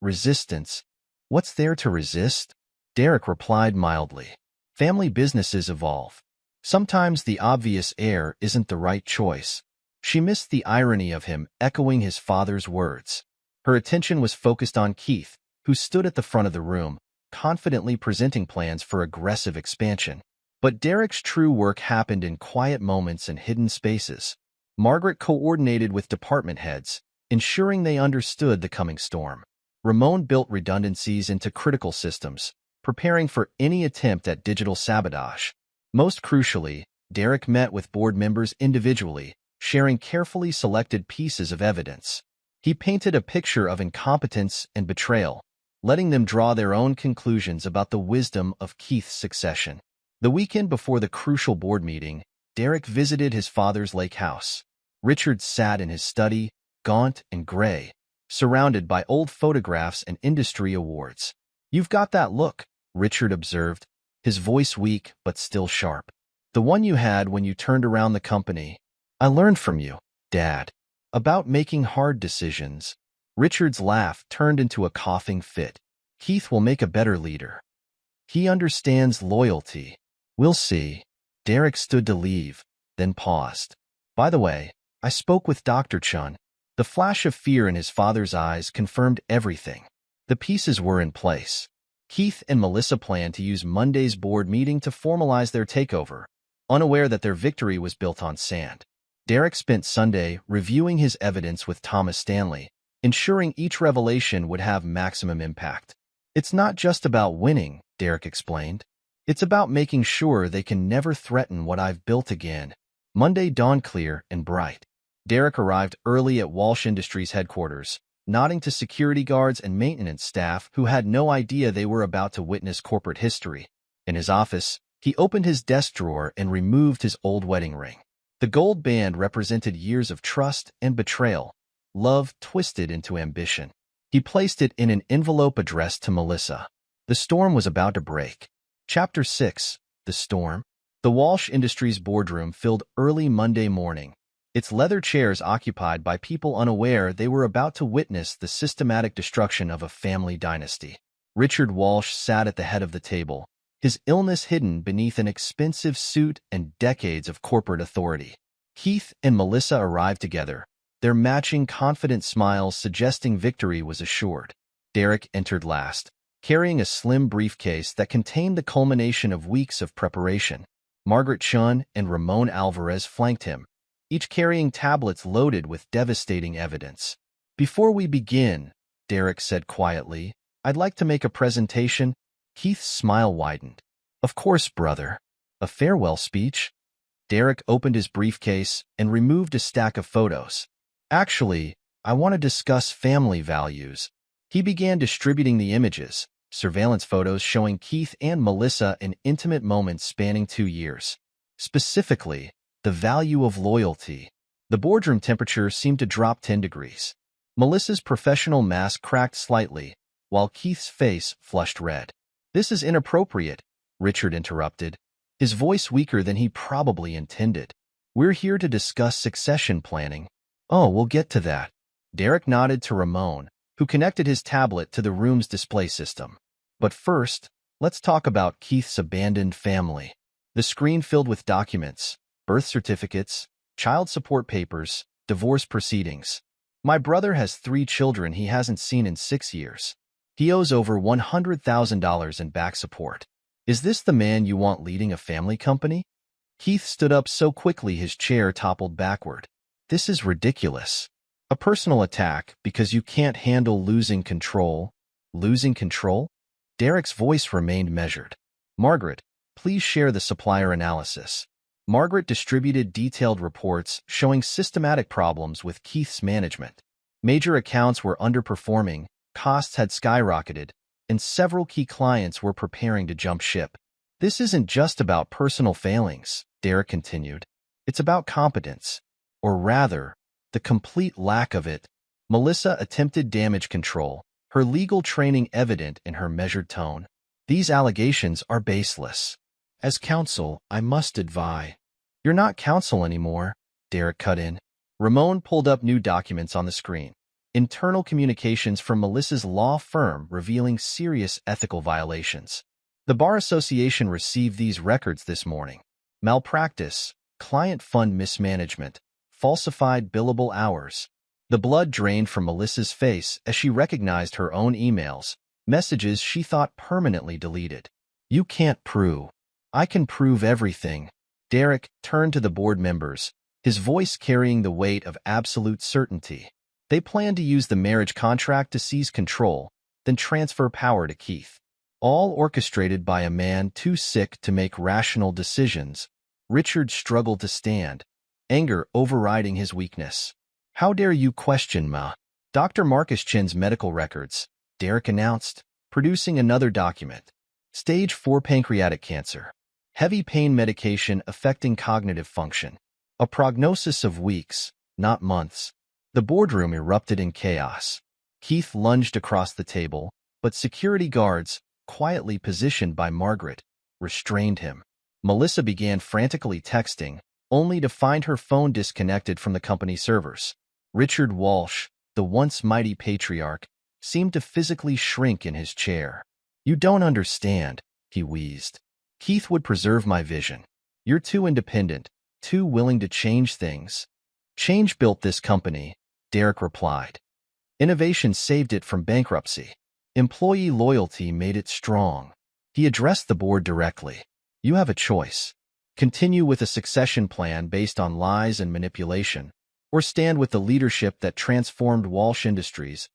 Resistance. What's there to resist? Derek replied mildly. Family businesses evolve. Sometimes the obvious heir isn't the right choice. She missed the irony of him echoing his father's words. Her attention was focused on Keith, who stood at the front of the room, confidently presenting plans for aggressive expansion. But Derek's true work happened in quiet moments and hidden spaces. Margaret coordinated with department heads, ensuring they understood the coming storm. Ramon built redundancies into critical systems, preparing for any attempt at digital sabotage. Most crucially, Derek met with board members individually, sharing carefully selected pieces of evidence. He painted a picture of incompetence and betrayal, letting them draw their own conclusions about the wisdom of Keith's succession. The weekend before the crucial board meeting, Derek visited his father's lake house. Richard sat in his study, gaunt and gray, surrounded by old photographs and industry awards. You've got that look, Richard observed, his voice weak but still sharp. The one you had when you turned around the company. I learned from you, Dad. About making hard decisions. Richard's laugh turned into a coughing fit. Keith will make a better leader. He understands loyalty. We'll see. Derek stood to leave, then paused. By the way, I spoke with Dr. Chun. The flash of fear in his father's eyes confirmed everything. The pieces were in place. Keith and Melissa planned to use Monday's board meeting to formalize their takeover, unaware that their victory was built on sand. Derek spent Sunday reviewing his evidence with Thomas Stanley, ensuring each revelation would have maximum impact. It's not just about winning, Derek explained. It's about making sure they can never threaten what I've built again. Monday dawned clear and bright. Derek arrived early at Walsh Industries headquarters, nodding to security guards and maintenance staff who had no idea they were about to witness corporate history. In his office, he opened his desk drawer and removed his old wedding ring. The gold band represented years of trust and betrayal, love twisted into ambition. He placed it in an envelope addressed to Melissa. The storm was about to break. Chapter 6. The Storm. The Walsh Industries boardroom filled early Monday morning, its leather chairs occupied by people unaware they were about to witness the systematic destruction of a family dynasty. Richard Walsh sat at the head of the table, his illness hidden beneath an expensive suit and decades of corporate authority. Keith and Melissa arrived together, their matching confident smiles suggesting victory was assured. Derek entered last, carrying a slim briefcase that contained the culmination of weeks of preparation. Margaret Chun and Ramon Alvarez flanked him, each carrying tablets loaded with devastating evidence. Before we begin, Derek said quietly, I'd like to make a presentation. Keith's smile widened. Of course, brother. A farewell speech? Derek opened his briefcase and removed a stack of photos. Actually, I want to discuss family values. He began distributing the images, surveillance photos showing Keith and Melissa in intimate moments spanning 2 years. Specifically, the value of loyalty. The boardroom temperature seemed to drop 10 degrees. Melissa's professional mask cracked slightly, while Keith's face flushed red. This is inappropriate, Richard interrupted, his voice weaker than he probably intended. We're here to discuss succession planning. Oh, we'll get to that. Derek nodded to Ramon, who connected his tablet to the room's display system. But first, let's talk about Keith's abandoned family. The screen filled with documents, birth certificates, child support papers, divorce proceedings. My brother has 3 children he hasn't seen in 6 years. He owes over $100,000 in back support. Is this the man you want leading a family company? Keith stood up so quickly his chair toppled backward. This is ridiculous. A personal attack because you can't handle losing control. Losing control? Derek's voice remained measured. Margaret, please share the supplier analysis. Margaret distributed detailed reports showing systematic problems with Keith's management. Major accounts were underperforming, costs had skyrocketed, and several key clients were preparing to jump ship. This isn't just about personal failings, Derek continued. It's about competence. Or rather, the complete lack of it. Melissa attempted damage control, her legal training evident in her measured tone. These allegations are baseless. As counsel, I must advise. You're not counsel anymore, Derek cut in. Ramon pulled up new documents on the screen. Internal communications from Melissa's law firm revealing serious ethical violations. The Bar Association received these records this morning. Malpractice, client fund mismanagement, falsified billable hours. The blood drained from Melissa's face as she recognized her own emails, messages she thought permanently deleted. You can't prove. I can prove everything. Derek turned to the board members, his voice carrying the weight of absolute certainty. They planned to use the marriage contract to seize control, then transfer power to Keith. All orchestrated by a man too sick to make rational decisions. Richard struggled to stand, anger overriding his weakness. How dare you question Ma? Dr. Marcus Chin's medical records, Derek announced, producing another document. Stage 4 pancreatic cancer. Heavy pain medication affecting cognitive function. A prognosis of weeks, not months. The boardroom erupted in chaos. Keith lunged across the table, but security guards, quietly positioned by Margaret, restrained him. Melissa began frantically texting, only to find her phone disconnected from the company servers. Richard Walsh, the once mighty patriarch, seemed to physically shrink in his chair. You don't understand, he wheezed. Keith would preserve my vision. You're too independent, too willing to change things. Change built this company, Derek replied. Innovation saved it from bankruptcy. Employee loyalty made it strong. He addressed the board directly. You have a choice. Continue with a succession plan based on lies and manipulation, or stand with the leadership that transformed Walsh Industries.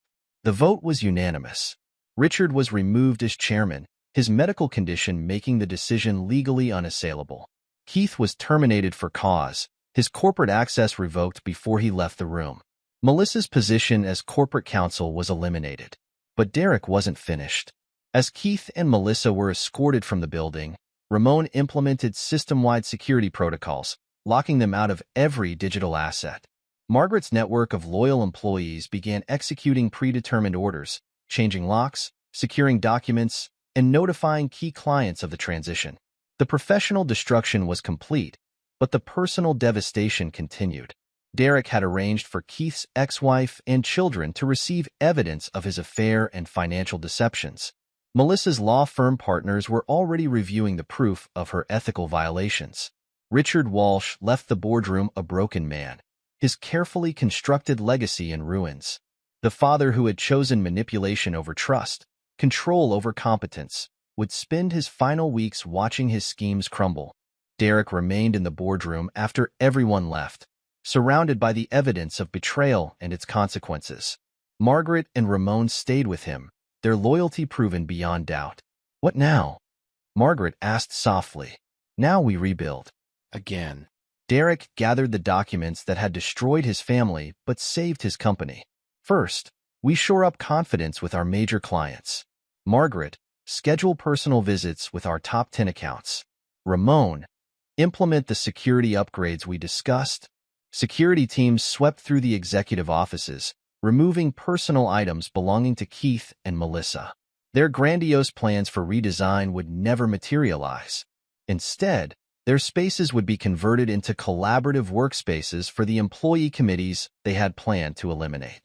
The vote was unanimous. Richard was removed as chairman, his medical condition making the decision legally unassailable. Keith was terminated for cause, his corporate access revoked before he left the room. Melissa's position as corporate counsel was eliminated. But Derek wasn't finished. As Keith and Melissa were escorted from the building, Ramon implemented system-wide security protocols, locking them out of every digital asset. Margaret's network of loyal employees began executing predetermined orders, changing locks, securing documents, and notifying key clients of the transition. The professional destruction was complete, but the personal devastation continued. Derek had arranged for Keith's ex-wife and children to receive evidence of his affair and financial deceptions. Melissa's law firm partners were already reviewing the proof of her ethical violations. Richard Walsh left the boardroom a broken man, his carefully constructed legacy in ruins. The father who had chosen manipulation over trust, control over competence, would spend his final weeks watching his schemes crumble. Derek remained in the boardroom after everyone left, surrounded by the evidence of betrayal and its consequences. Margaret and Ramon stayed with him, their loyalty proven beyond doubt. What now? Margaret asked softly. Now we rebuild. Again. Derek gathered the documents that had destroyed his family but saved his company. First, we shore up confidence with our major clients. Margaret, schedule personal visits with our top 10 accounts. Ramon, implement the security upgrades we discussed. Security teams swept through the executive offices, removing personal items belonging to Keith and Melissa. Their grandiose plans for redesign would never materialize. Instead, their spaces would be converted into collaborative workspaces for the employee committees they had planned to eliminate.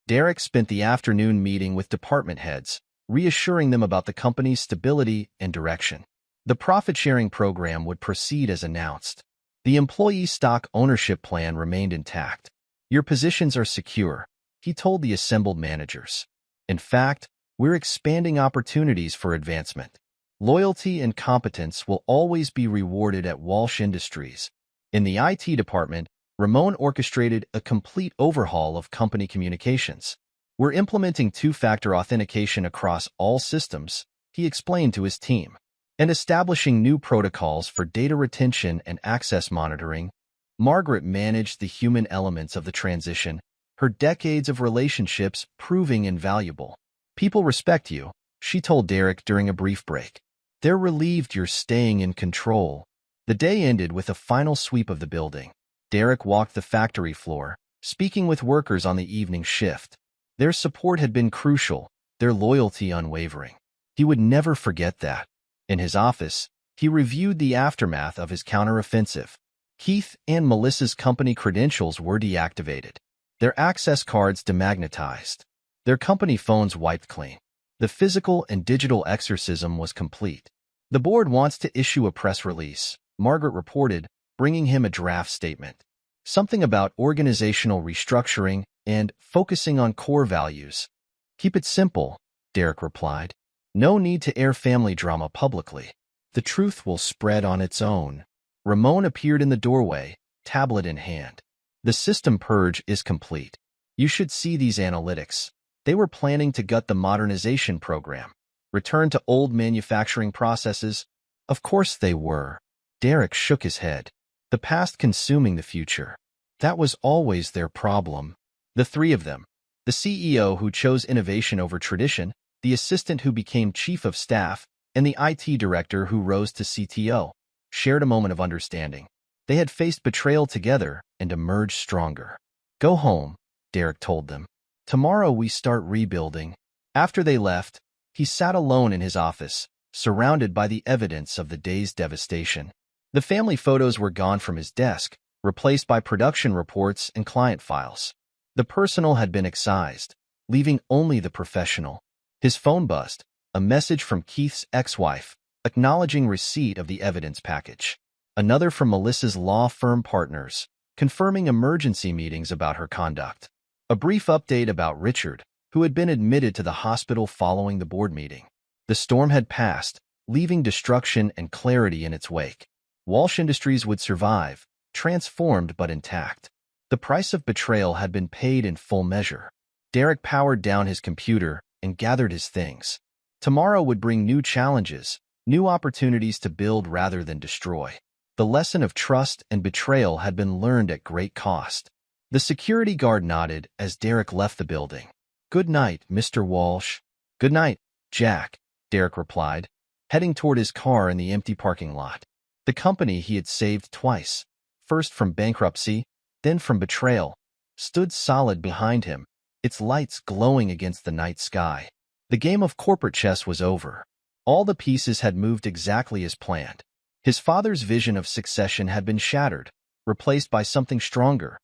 Derek spent the afternoon meeting with department heads, reassuring them about the company's stability and direction. The profit-sharing program would proceed as announced. The employee stock ownership plan remained intact. Your positions are secure, he told the assembled managers. In fact, we're expanding opportunities for advancement. Loyalty and competence will always be rewarded at Walsh Industries. In the IT department, Ramon orchestrated a complete overhaul of company communications. We're implementing two-factor authentication across all systems, he explained to his team, and establishing new protocols for data retention and access monitoring. Margaret managed the human elements of the transition, her decades of relationships proving invaluable. People respect you, she told Derek during a brief break. They're relieved you're staying in control. The day ended with a final sweep of the building. Derek walked the factory floor, speaking with workers on the evening shift. Their support had been crucial, their loyalty unwavering. He would never forget that. In his office, he reviewed the aftermath of his counteroffensive. Keith and Melissa's company credentials were deactivated, their access cards demagnetized, their company phones wiped clean. The physical and digital exorcism was complete. The board wants to issue a press release, Margaret reported, bringing him a draft statement. Something about organizational restructuring and focusing on core values. Keep it simple, Derek replied. No need to air family drama publicly. The truth will spread on its own. Ramon appeared in the doorway, tablet in hand. The system purge is complete. You should see these analytics. They were planning to gut the modernization program, return to old manufacturing processes. Of course they were. Derek shook his head. The past consuming the future. That was always their problem. The three of them, the CEO who chose innovation over tradition, the assistant who became chief of staff, and the IT director who rose to CTO, shared a moment of understanding. They had faced betrayal together and emerged stronger. Go home, Derek told them. Tomorrow we start rebuilding. After they left, he sat alone in his office, surrounded by the evidence of the day's devastation. The family photos were gone from his desk, replaced by production reports and client files. The personal had been excised, leaving only the professional. His phone buzzed, a message from Keith's ex-wife. acknowledging receipt of the evidence package. Another from Melissa's law firm partners, confirming emergency meetings about her conduct. A brief update about Richard, who had been admitted to the hospital following the board meeting. The storm had passed, leaving destruction and clarity in its wake. Walsh Industries would survive, transformed but intact. The price of betrayal had been paid in full measure. Derek powered down his computer and gathered his things. Tomorrow would bring new challenges, new opportunities to build rather than destroy. The lesson of trust and betrayal had been learned at great cost. The security guard nodded as Derek left the building. "Good night, Mr. Walsh." "Good night, Jack," Derek replied, heading toward his car in the empty parking lot. The company he had saved twice, first from bankruptcy, then from betrayal, stood solid behind him, its lights glowing against the night sky. The game of corporate chess was over. All the pieces had moved exactly as planned. His father's vision of succession had been shattered, replaced by something stronger,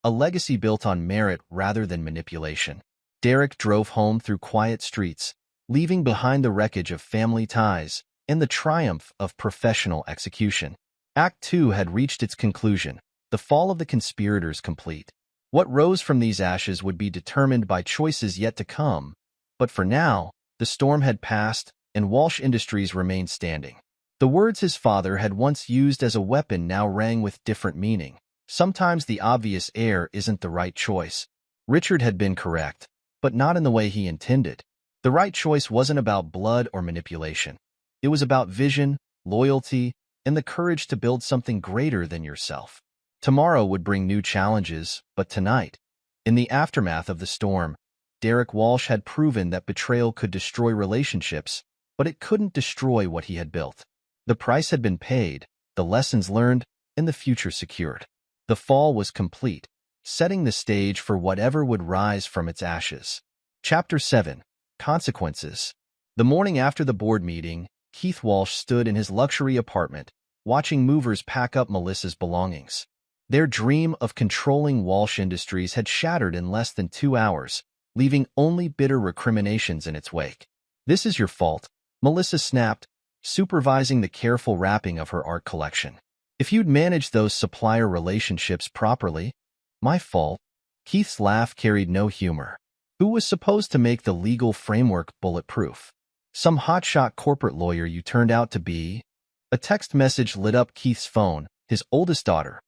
a legacy built on merit rather than manipulation. Derek drove home through quiet streets, leaving behind the wreckage of family ties and the triumph of professional execution. Act 2 had reached its conclusion, the fall of the conspirators complete. What rose from these ashes would be determined by choices yet to come, but for now, the storm had passed and Walsh Industries remained standing. The words his father had once used as a weapon now rang with different meaning. Sometimes the obvious heir isn't the right choice. Richard had been correct, but not in the way he intended. The right choice wasn't about blood or manipulation. It was about vision, loyalty, and the courage to build something greater than yourself. Tomorrow would bring new challenges, but tonight, in the aftermath of the storm, Derek Walsh had proven that betrayal could destroy relationships, but it couldn't destroy what he had built. The price had been paid, the lessons learned, and the future secured. The fall was complete, setting the stage for whatever would rise from its ashes. Chapter 7. Consequences. The morning after the board meeting, Keith Walsh stood in his luxury apartment, watching movers pack up Melissa's belongings. Their dream of controlling Walsh Industries had shattered in less than 2 hours, leaving only bitter recriminations in its wake. "This is your fault," Melissa snapped, supervising the careful wrapping of her art collection. "If you'd managed those supplier relationships properly." "My fault?" Keith's laugh carried no humor. "Who was supposed to make the legal framework bulletproof? Some hotshot corporate lawyer you turned out to be?" A text message lit up Keith's phone, his oldest daughter.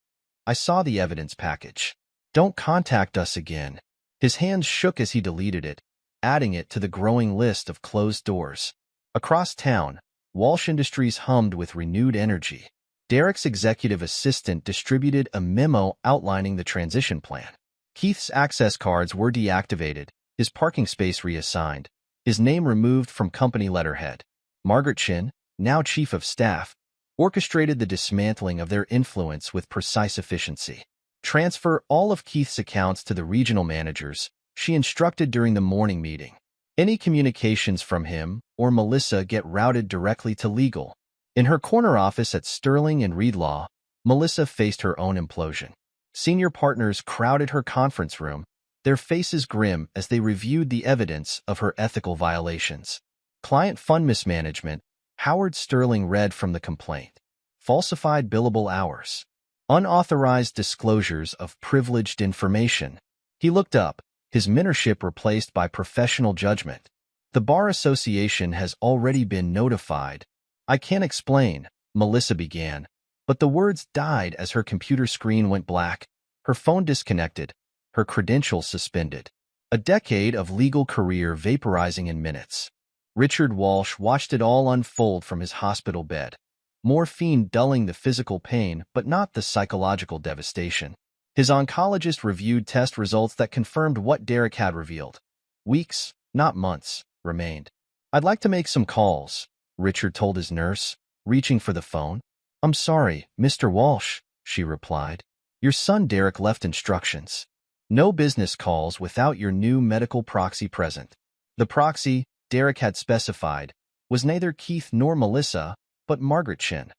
"I saw the evidence package. Don't contact us again." His hands shook as he deleted it, adding it to the growing list of closed doors. Across town, Walsh Industries hummed with renewed energy. Derek's executive assistant distributed a memo outlining the transition plan. Keith's access cards were deactivated, his parking space reassigned, his name removed from company letterhead. Margaret Chin, now chief of staff, orchestrated the dismantling of their influence with precise efficiency. "Transfer all of Keith's accounts to the regional managers," she instructed during the morning meeting. "Any communications from him or Melissa get routed directly to legal." In her corner office at Sterling and Reed Law, Melissa faced her own implosion. Senior partners crowded her conference room, their faces grim as they reviewed the evidence of her ethical violations. Client fund mismanagement, Howard Sterling read from the complaint. Falsified billable hours. Unauthorized disclosures of privileged information. He looked up, his mentorship replaced by professional judgment. "The Bar Association has already been notified." "I can't explain," Melissa began, but the words died as her computer screen went black, her phone disconnected, her credentials suspended. A decade of legal career vaporizing in minutes. Richard Walsh watched it all unfold from his hospital bed. Morphine dulling the physical pain, but not the psychological devastation. His oncologist reviewed test results that confirmed what Derek had revealed. Weeks, not months, remained. "I'd like to make some calls," Richard told his nurse, reaching for the phone. "I'm sorry, Mr. Walsh," she replied. "Your son Derek left instructions. No business calls without your new medical proxy present." The proxy, Derek had specified, was neither Keith nor Melissa, but Margaret Chin,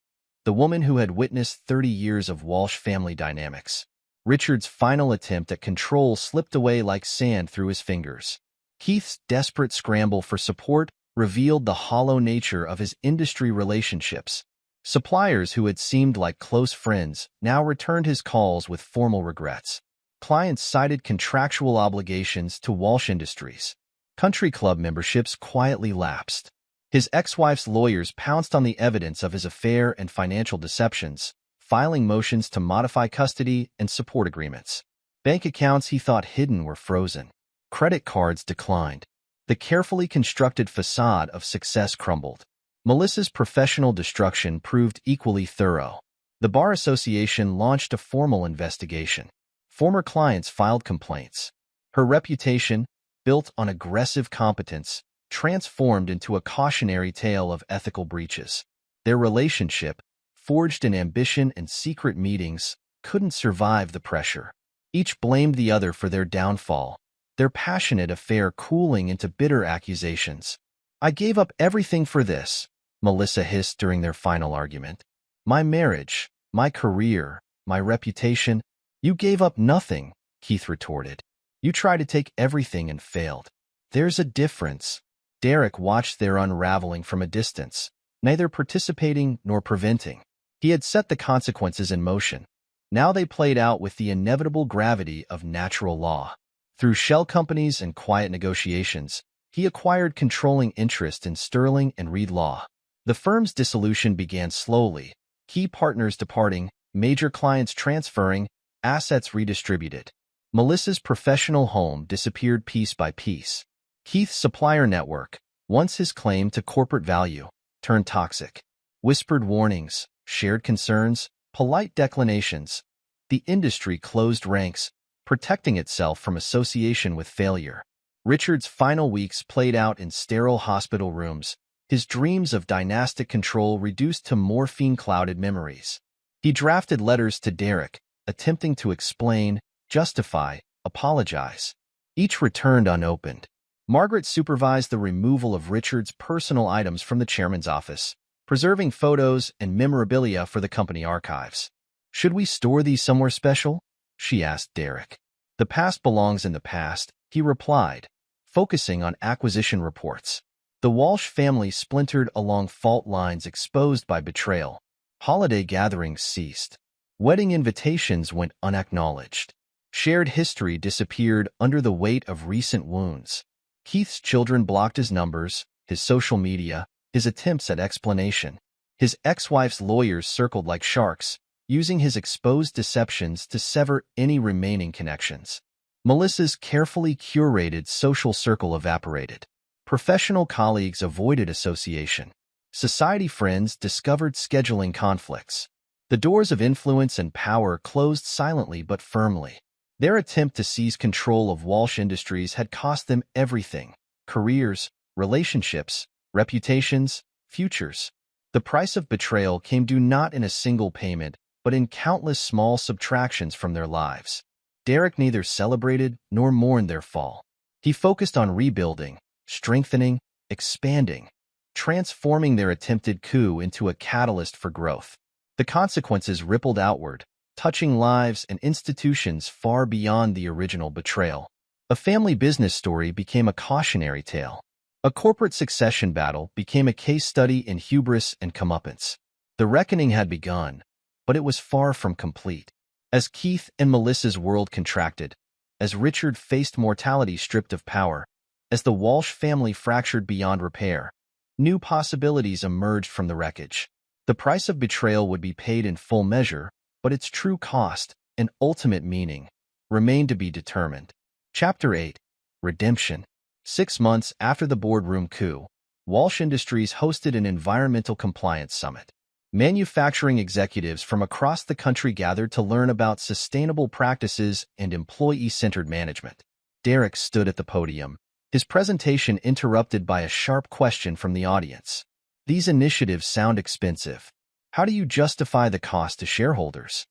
the woman who had witnessed 30 years of Walsh family dynamics. Richard's final attempt at control slipped away like sand through his fingers. Keith's desperate scramble for support revealed the hollow nature of his industry relationships. Suppliers who had seemed like close friends now returned his calls with formal regrets. Clients cited contractual obligations to Walsh Industries. Country club memberships quietly lapsed. His ex-wife's lawyers pounced on the evidence of his affair and financial deceptions, filing motions to modify custody and support agreements. Bank accounts he thought hidden were frozen. Credit cards declined. The carefully constructed facade of success crumbled. Melissa's professional destruction proved equally thorough. The Bar Association launched a formal investigation. Former clients filed complaints. Her reputation, built on aggressive competence, transformed into a cautionary tale of ethical breaches. Their relationship, forged in ambition and secret meetings, couldn't survive the pressure. Each blamed the other for their downfall, their passionate affair cooling into bitter accusations. "I gave up everything for this," Melissa hissed during their final argument. "My marriage, my career, my reputation." "You gave up nothing," Keith retorted. "You tried to take everything and failed." "There's a difference." Derek watched their unraveling from a distance, neither participating nor preventing. He had set the consequences in motion. Now they played out with the inevitable gravity of natural law. Through shell companies and quiet negotiations, he acquired controlling interest in Sterling and Reed Law. The firm's dissolution began slowly, key partners departing, major clients transferring, assets redistributed. Melissa's professional home disappeared piece by piece. Keith's supplier network, once his claim to corporate value, turned toxic. Whispered warnings, shared concerns, polite declinations. The industry closed ranks, protecting itself from association with failure. Richard's final weeks played out in sterile hospital rooms, his dreams of dynastic control reduced to morphine-clouded memories. He drafted letters to Derek, attempting to explain, justify, apologize. Each returned unopened. Margaret supervised the removal of Richard's personal items from the chairman's office, preserving photos and memorabilia for the company archives. "Should we store these somewhere special?" she asked Derek. "The past belongs in the past," he replied, focusing on acquisition reports. The Walsh family splintered along fault lines exposed by betrayal. Holiday gatherings ceased. Wedding invitations went unacknowledged. Shared history disappeared under the weight of recent wounds. Keith's children blocked his numbers, his social media, his attempts at explanation. His ex-wife's lawyers circled like sharks, using his exposed deceptions to sever any remaining connections. Melissa's carefully curated social circle evaporated. Professional colleagues avoided association. Society friends discovered scheduling conflicts. The doors of influence and power closed silently but firmly. Their attempt to seize control of Walsh Industries had cost them everything: careers, relationships, reputations, futures. The price of betrayal came due not in a single payment, but in countless small subtractions from their lives. Derek neither celebrated nor mourned their fall. He focused on rebuilding, strengthening, expanding, transforming their attempted coup into a catalyst for growth. The consequences rippled outward, touching lives and institutions far beyond the original betrayal. A family business story became a cautionary tale. A corporate succession battle became a case study in hubris and comeuppance. The reckoning had begun, but it was far from complete. As Keith and Melissa's world contracted, as Richard faced mortality stripped of power, as the Walsh family fractured beyond repair, new possibilities emerged from the wreckage. The price of betrayal would be paid in full measure, but its true cost and ultimate meaning remained to be determined. Chapter 8. Redemption. 6 months after the boardroom coup, Walsh Industries hosted an environmental compliance summit. Manufacturing executives from across the country gathered to learn about sustainable practices and employee-centered management. Derek stood at the podium, his presentation interrupted by a sharp question from the audience. "These initiatives sound expensive. How do you justify the cost to shareholders?"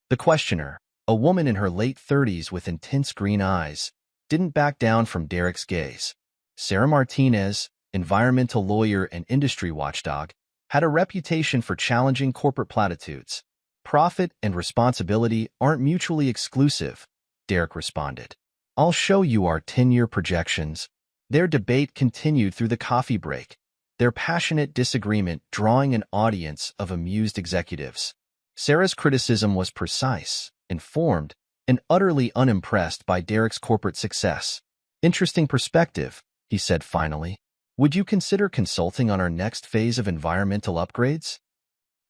The questioner, a woman in her late 30s with intense green eyes, didn't back down from Derek's gaze. Sarah Martinez, environmental lawyer and industry watchdog, had a reputation for challenging corporate platitudes. "Profit and responsibility aren't mutually exclusive," Derek responded. "I'll show you our 10-year projections." Their debate continued through the coffee break, their passionate disagreement drawing an audience of amused executives. Sarah's criticism was precise, informed, and utterly unimpressed by Derek's corporate success. "Interesting perspective," he said finally. "Would you consider consulting on our next phase of environmental upgrades?"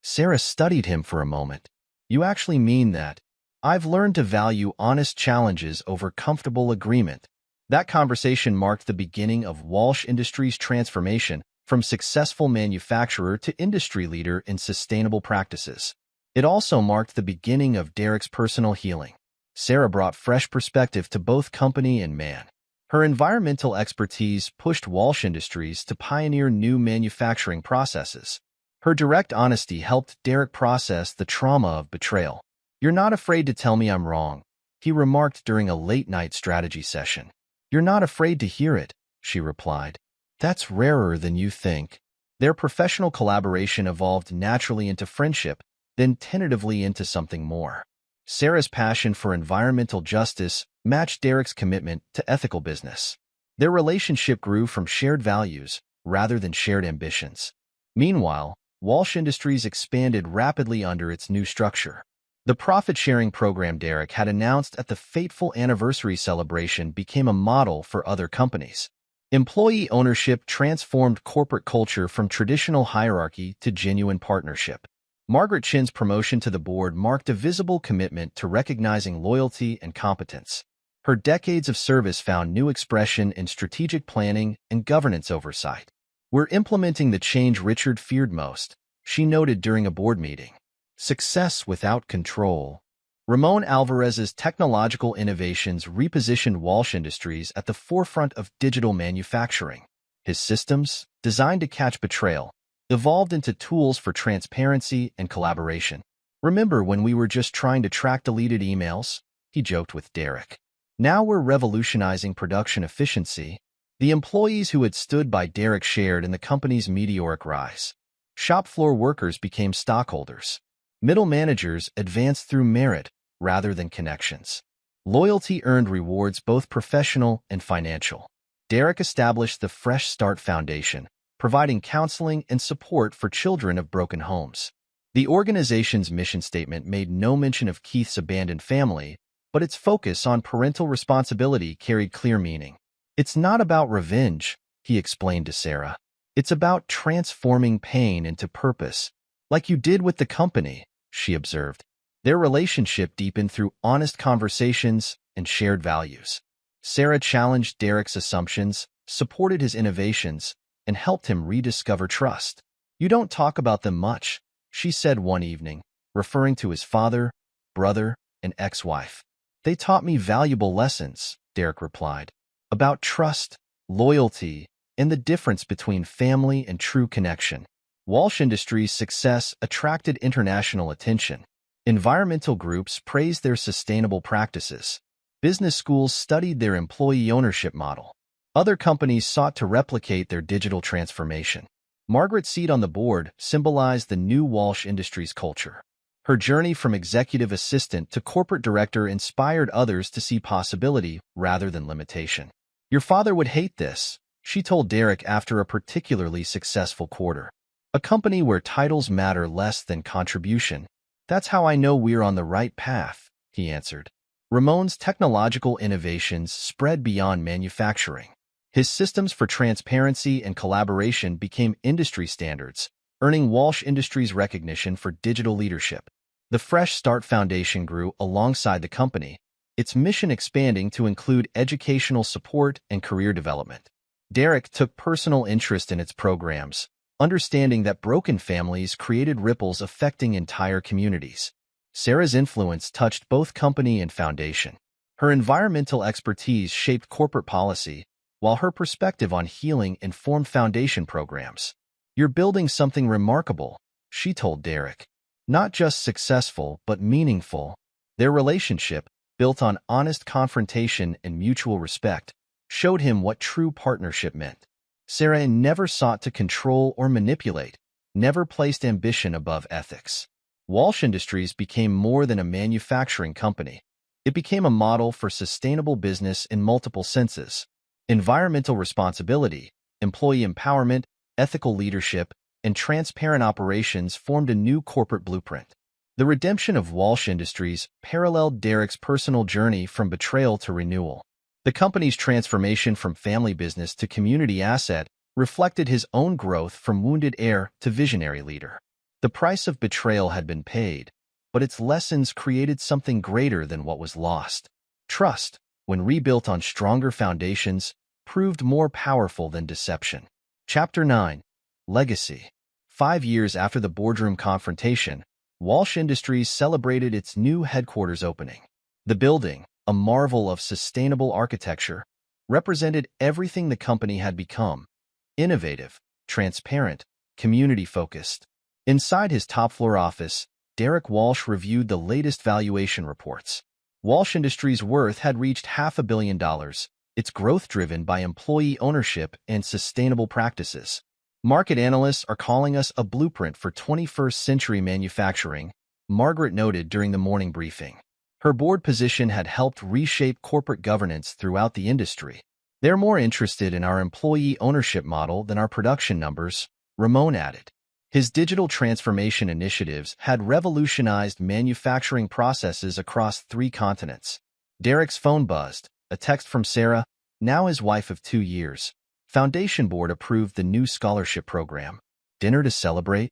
Sarah studied him for a moment. "You actually mean that? I've learned to value honest challenges over comfortable agreement." That conversation marked the beginning of Walsh Industries' transformation from successful manufacturer to industry leader in sustainable practices. It also marked the beginning of Derek's personal healing. Sarah brought fresh perspective to both company and man. Her environmental expertise pushed Walsh Industries to pioneer new manufacturing processes. Her direct honesty helped Derek process the trauma of betrayal. "You're not afraid to tell me I'm wrong," he remarked during a late-night strategy session. "You're not afraid to hear it," she replied. "That's rarer than you think." Their professional collaboration evolved naturally into friendship, then tentatively into something more. Sarah's passion for environmental justice matched Derek's commitment to ethical business. Their relationship grew from shared values rather than shared ambitions. Meanwhile, Walsh Industries expanded rapidly under its new structure. The profit-sharing program Derek had announced at the fateful anniversary celebration became a model for other companies. Employee ownership transformed corporate culture from traditional hierarchy to genuine partnership. Margaret Chin's promotion to the board marked a visible commitment to recognizing loyalty and competence. Her decades of service found new expression in strategic planning and governance oversight. "We're implementing the change Richard feared most," she noted during a board meeting. "Success without control." Ramon Alvarez's technological innovations repositioned Walsh Industries at the forefront of digital manufacturing. His systems, designed to catch betrayal, evolved into tools for transparency and collaboration. "Remember when we were just trying to track deleted emails?" he joked with Derek. "Now we're revolutionizing production efficiency." The employees who had stood by Derek shared in the company's meteoric rise. Shop floor workers became stockholders. Middle managers advanced through merit rather than connections. Loyalty earned rewards both professional and financial. Derek established the Fresh Start Foundation, providing counseling and support for children of broken homes. The organization's mission statement made no mention of Keith's abandoned family, but its focus on parental responsibility carried clear meaning. "It's not about revenge," he explained to Sarah. "It's about transforming pain into purpose, like you did with the company," she observed. Their relationship deepened through honest conversations and shared values. Sarah challenged Derek's assumptions, supported his innovations, and helped him rediscover trust. "You don't talk about them much," she said one evening, referring to his father, brother, and ex-wife. "They taught me valuable lessons," Derek replied, "about trust, loyalty, and the difference between family and true connection." Walsh Industries' success attracted international attention. Environmental groups praised their sustainable practices. Business schools studied their employee ownership model. Other companies sought to replicate their digital transformation. Margaret's seat on the board symbolized the new Walsh Industries culture. Her journey from executive assistant to corporate director inspired others to see possibility rather than limitation. "Your father would hate this," she told Derek after a particularly successful quarter. "A company where titles matter less than contribution." "That's how I know we're on the right path," he answered. Ramon's technological innovations spread beyond manufacturing. His systems for transparency and collaboration became industry standards, earning Walsh Industries recognition for digital leadership. The Fresh Start Foundation grew alongside the company, its mission expanding to include educational support and career development. Derek took personal interest in its programs, understanding that broken families created ripples affecting entire communities. Sarah's influence touched both company and foundation. Her environmental expertise shaped corporate policy, while her perspective on healing informed foundation programs. "You're building something remarkable," she told Derek. "Not just successful, but meaningful." Their relationship, built on honest confrontation and mutual respect, showed him what true partnership meant. Sarah never sought to control or manipulate, never placed ambition above ethics. Walsh Industries became more than a manufacturing company. It became a model for sustainable business in multiple senses. Environmental responsibility, employee empowerment, ethical leadership, and transparent operations formed a new corporate blueprint. The redemption of Walsh Industries paralleled Derek's personal journey from betrayal to renewal. The company's transformation from family business to community asset reflected his own growth from wounded heir to visionary leader. The price of betrayal had been paid, but its lessons created something greater than what was lost. Trust, when rebuilt on stronger foundations, proved more powerful than deception. Chapter 9. Legacy. 5 years after the boardroom confrontation, Walsh Industries celebrated its new headquarters opening. The building, a marvel of sustainable architecture, represented everything the company had become: innovative, transparent, community-focused. Inside his top-floor office, Derek Walsh reviewed the latest valuation reports. Walsh Industries' worth had reached $500 million, its growth driven by employee ownership and sustainable practices. Market analysts are calling us a blueprint for 21st-century manufacturing, Margaret noted during the morning briefing. Her board position had helped reshape corporate governance throughout the industry. They're more interested in our employee ownership model than our production numbers, Ramon added. His digital transformation initiatives had revolutionized manufacturing processes across 3 continents. Derek's phone buzzed, a text from Sarah, now his wife of 2 years. Foundation Board approved the new scholarship program. Dinner to celebrate?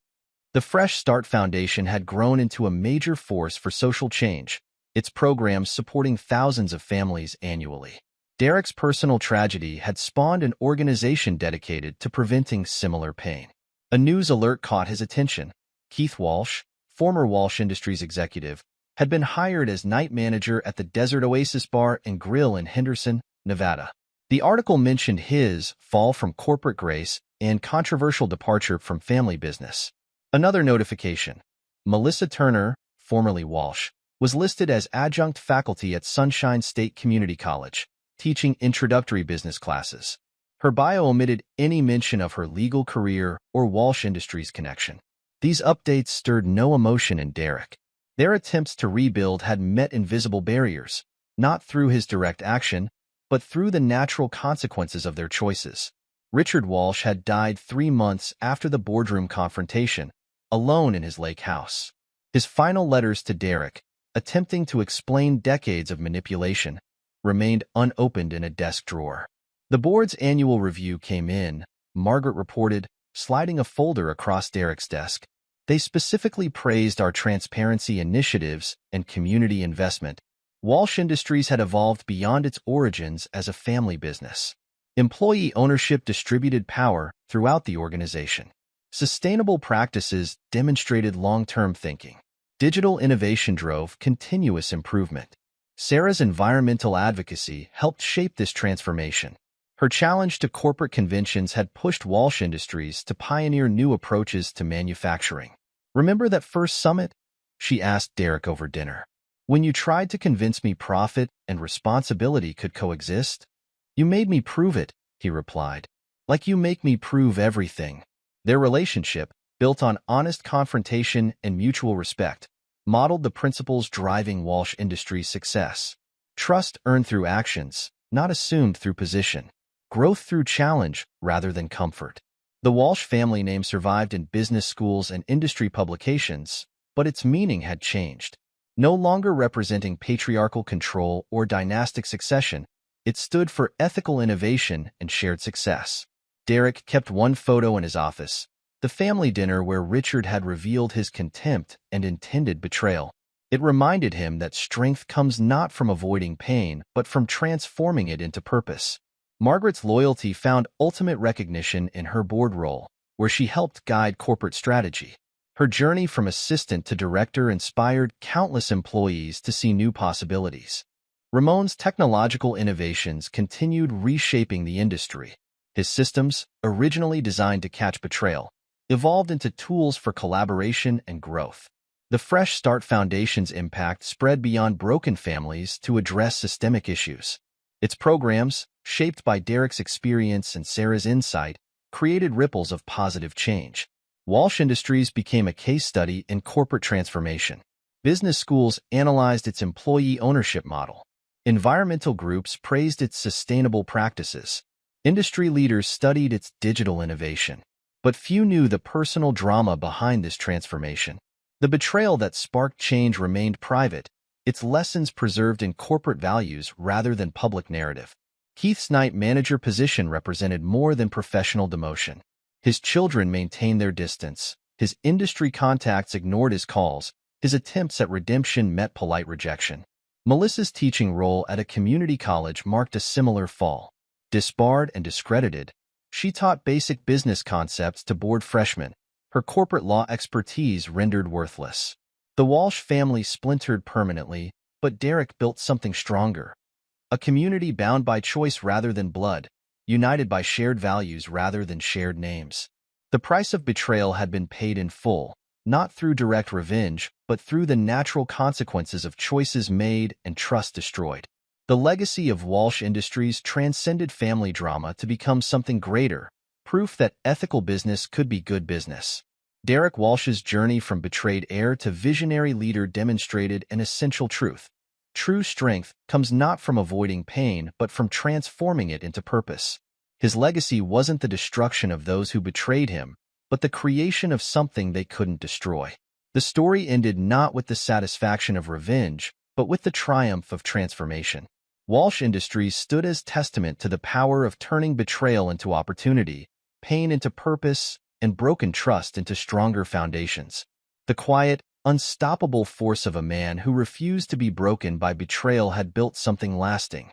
The Fresh Start Foundation had grown into a major force for social change, its programs supporting thousands of families annually. Derek's personal tragedy had spawned an organization dedicated to preventing similar pain. A news alert caught his attention. Keith Walsh, former Walsh Industries executive, had been hired as night manager at the Desert Oasis Bar and Grill in Henderson, Nevada. The article mentioned his fall from corporate grace and controversial departure from family business. Another notification: Melissa Turner, formerly Walsh, was listed as adjunct faculty at Sunshine State Community College, teaching introductory business classes. Her bio omitted any mention of her legal career or Walsh Industries connection. These updates stirred no emotion in Derek. Their attempts to rebuild had met invisible barriers, not through his direct action, but through the natural consequences of their choices. Richard Walsh had died 3 months after the boardroom confrontation, alone in his lake house. His final letters to Derek, attempting to explain decades of manipulation, remained unopened in a desk drawer. The board's annual review came in, Margaret reported, sliding a folder across Derek's desk. They specifically praised our transparency initiatives and community investment. Walsh Industries had evolved beyond its origins as a family business. Employee ownership distributed power throughout the organization. Sustainable practices demonstrated long-term thinking. Digital innovation drove continuous improvement. Sarah's environmental advocacy helped shape this transformation. Her challenge to corporate conventions had pushed Walsh Industries to pioneer new approaches to manufacturing. "Remember that first summit?" she asked Derek over dinner. "When you tried to convince me profit and responsibility could coexist?" "You made me prove it," he replied. "Like you make me prove everything." Their relationship, built on honest confrontation and mutual respect, modeled the principles driving Walsh Industries' success. Trust earned through actions, not assumed through position. Growth through challenge rather than comfort. The Walsh family name survived in business schools and industry publications, but its meaning had changed. No longer representing patriarchal control or dynastic succession, it stood for ethical innovation and shared success. Derek kept one photo in his office, the family dinner where Richard had revealed his contempt and intended betrayal. It reminded him that strength comes not from avoiding pain, but from transforming it into purpose. Margaret's loyalty found ultimate recognition in her board role, where she helped guide corporate strategy. Her journey from assistant to director inspired countless employees to see new possibilities. Ramon's technological innovations continued reshaping the industry. His systems, originally designed to catch betrayal, evolved into tools for collaboration and growth. The Fresh Start Foundation's impact spread beyond broken families to address systemic issues. Its programs, shaped by Derek's experience and Sarah's insight, created ripples of positive change. Walsh Industries became a case study in corporate transformation. Business schools analyzed its employee ownership model. Environmental groups praised its sustainable practices. Industry leaders studied its digital innovation. But few knew the personal drama behind this transformation. The betrayal that sparked change remained private, its lessons preserved in corporate values rather than public narrative. Keith's night manager position represented more than professional demotion. His children maintained their distance. His industry contacts ignored his calls. His attempts at redemption met polite rejection. Melissa's teaching role at a community college marked a similar fall. Disbarred and discredited, she taught basic business concepts to bored freshmen. Her corporate law expertise rendered worthless. The Walsh family splintered permanently, but Derek built something stronger. A community bound by choice rather than blood, united by shared values rather than shared names. The price of betrayal had been paid in full, not through direct revenge, but through the natural consequences of choices made and trust destroyed. The legacy of Walsh Industries transcended family drama to become something greater, proof that ethical business could be good business. Derek Walsh's journey from betrayed heir to visionary leader demonstrated an essential truth. True strength comes not from avoiding pain, but from transforming it into purpose. His legacy wasn't the destruction of those who betrayed him, but the creation of something they couldn't destroy. The story ended not with the satisfaction of revenge, but with the triumph of transformation. Walsh Industries stood as testament to the power of turning betrayal into opportunity, pain into purpose, and broken trust into stronger foundations. The quiet, unstoppable force of a man who refused to be broken by betrayal had built something lasting.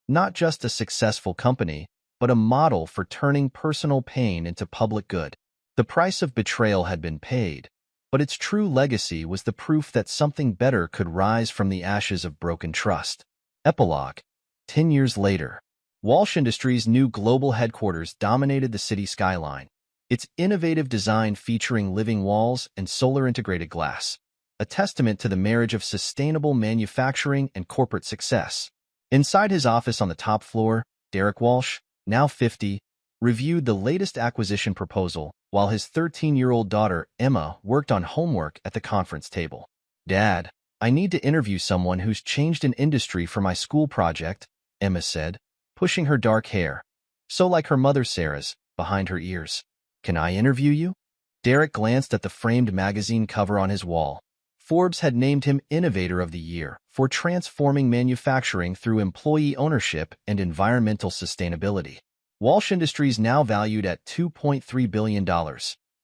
Not just a successful company, but a model for turning personal pain into public good. The price of betrayal had been paid, but its true legacy was the proof that something better could rise from the ashes of broken trust. Epilogue. 10 years later, Walsh Industries' new global headquarters dominated the city skyline, its innovative design featuring living walls and solar-integrated glass, a testament to the marriage of sustainable manufacturing and corporate success. Inside his office on the top floor, Derek Walsh, now 50, reviewed the latest acquisition proposal, while his 13-year-old daughter, Emma, worked on homework at the conference table. "Dad, I need to interview someone who's changed an industry for my school project," Emma said, pushing her dark hair, so like her mother Sarah's, behind her ears. "Can I interview you?" Derek glanced at the framed magazine cover on his wall. Forbes had named him Innovator of the Year for transforming manufacturing through employee ownership and environmental sustainability. Walsh Industries, now valued at $2.3 billion,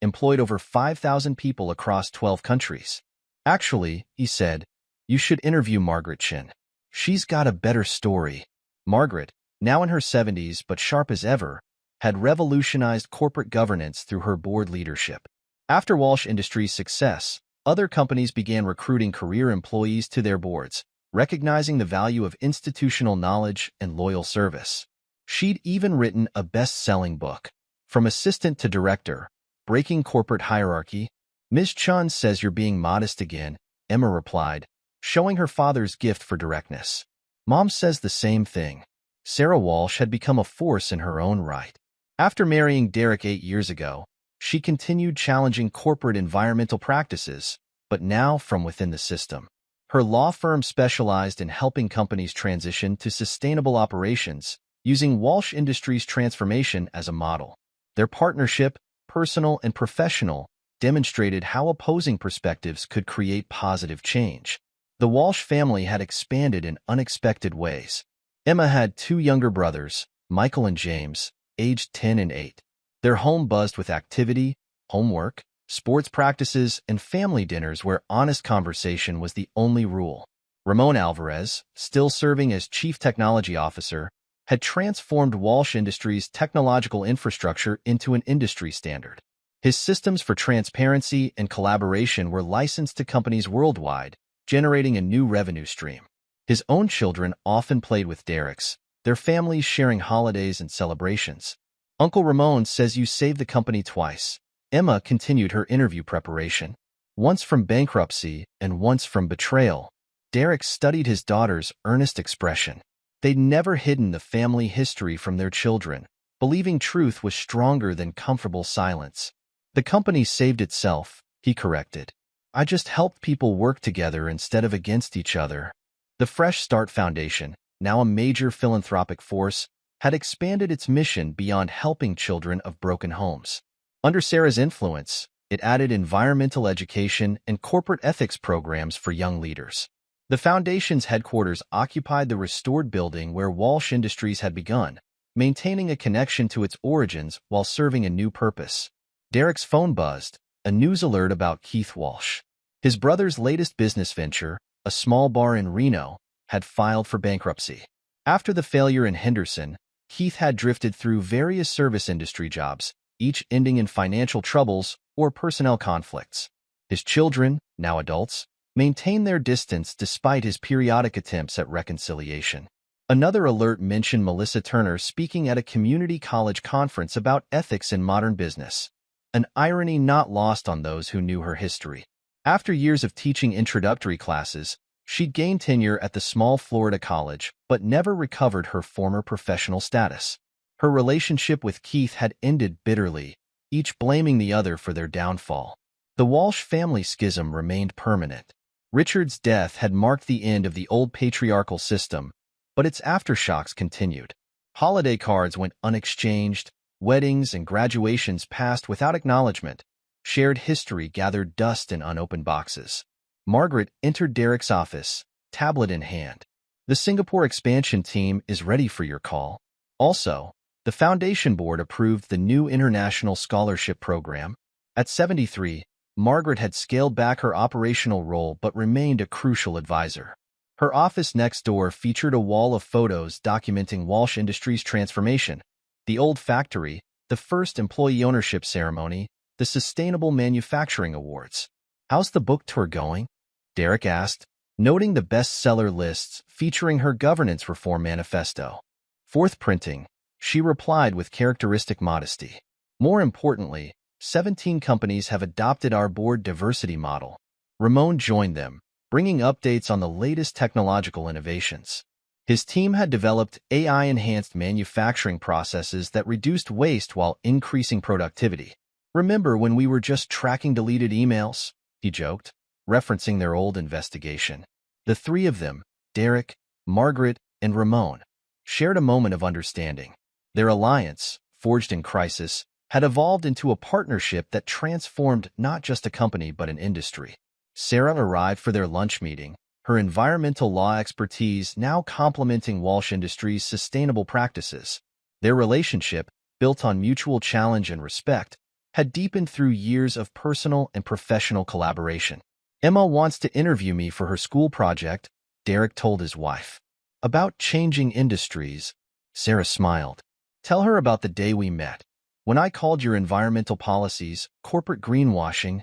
employed over 5,000 people across 12 countries. "Actually," he said, "you should interview Margaret Chin. She's got a better story." Margaret, now in her 70s but sharp as ever, had revolutionized corporate governance through her board leadership. After Walsh Industries' success, other companies began recruiting career employees to their boards, recognizing the value of institutional knowledge and loyal service. She'd even written a best-selling book, From Assistant to Director, Breaking Corporate Hierarchy. "Ms. Chun says you're being modest again," Emma replied, showing her father's gift for directness. "Mom says the same thing." Sarah Walsh had become a force in her own right. After marrying Derek 8 years ago, she continued challenging corporate environmental practices, but now from within the system. Her law firm specialized in helping companies transition to sustainable operations, using Walsh Industries' transformation as a model. Their partnership, personal and professional, demonstrated how opposing perspectives could create positive change. The Walsh family had expanded in unexpected ways. Emma had 2 younger brothers, Michael and James, aged 10 and 8. Their home buzzed with activity, homework, sports practices, and family dinners where honest conversation was the only rule. Ramon Alvarez, still serving as Chief Technology Officer, had transformed Walsh Industries' technological infrastructure into an industry standard. His systems for transparency and collaboration were licensed to companies worldwide, generating a new revenue stream. His own children often played with Derek's, their families sharing holidays and celebrations. "Uncle Ramon says you saved the company twice." Emma continued her interview preparation. Once from bankruptcy and once from betrayal. Derek studied his daughter's earnest expression. They'd never hidden the family history from their children, believing truth was stronger than comfortable silence. "The company saved itself," he corrected. "I just helped people work together instead of against each other." The Fresh Start Foundation, now a major philanthropic force, had expanded its mission beyond helping children of broken homes. Under Sarah's influence, it added environmental education and corporate ethics programs for young leaders. The foundation's headquarters occupied the restored building where Walsh Industries had begun, maintaining a connection to its origins while serving a new purpose. Derek's phone buzzed, a news alert about Keith Walsh. His brother's latest business venture, a small bar in Reno, had filed for bankruptcy. After the failure in Henderson, Keith had drifted through various service industry jobs, each ending in financial troubles or personnel conflicts. His children, now adults, maintained their distance despite his periodic attempts at reconciliation. Another alert mentioned Melissa Turner speaking at a community college conference about ethics in modern business, an irony not lost on those who knew her history. After years of teaching introductory classes, she'd gained tenure at the small Florida college but never recovered her former professional status. Her relationship with Keith had ended bitterly, each blaming the other for their downfall. The Walsh family schism remained permanent. Richard's death had marked the end of the old patriarchal system, but its aftershocks continued. Holiday cards went unexchanged, weddings and graduations passed without acknowledgement, shared history gathered dust in unopened boxes. Margaret entered Derek's office, tablet in hand. The Singapore expansion team is ready for your call. Also, the Foundation Board approved the new International Scholarship Program. At 73, Margaret had scaled back her operational role but remained a crucial advisor. Her office next door featured a wall of photos documenting Walsh Industries' transformation, the old factory, the first employee ownership ceremony, the Sustainable Manufacturing Awards. "How's the book tour going?" Derek asked, noting the bestseller lists featuring her governance reform manifesto. "Fourth printing," she replied with characteristic modesty. "More importantly, 17 companies have adopted our board diversity model." Ramon joined them, bringing updates on the latest technological innovations. His team had developed AI-enhanced manufacturing processes that reduced waste while increasing productivity. "Remember when we were just tracking deleted emails?" he joked, referencing their old investigation. The three of them, Derek, Margaret, and Ramon, shared a moment of understanding. Their alliance, forged in crisis, had evolved into a partnership that transformed not just a company but an industry. Sarah arrived for their lunch meeting, her environmental law expertise now complementing Walsh Industries' sustainable practices. Their relationship, built on mutual challenge and respect, had deepened through years of personal and professional collaboration. "Emma wants to interview me for her school project," Derek told his wife. "About changing industries," Sarah smiled. "Tell her about the day we met, when I called your environmental policies corporate greenwashing."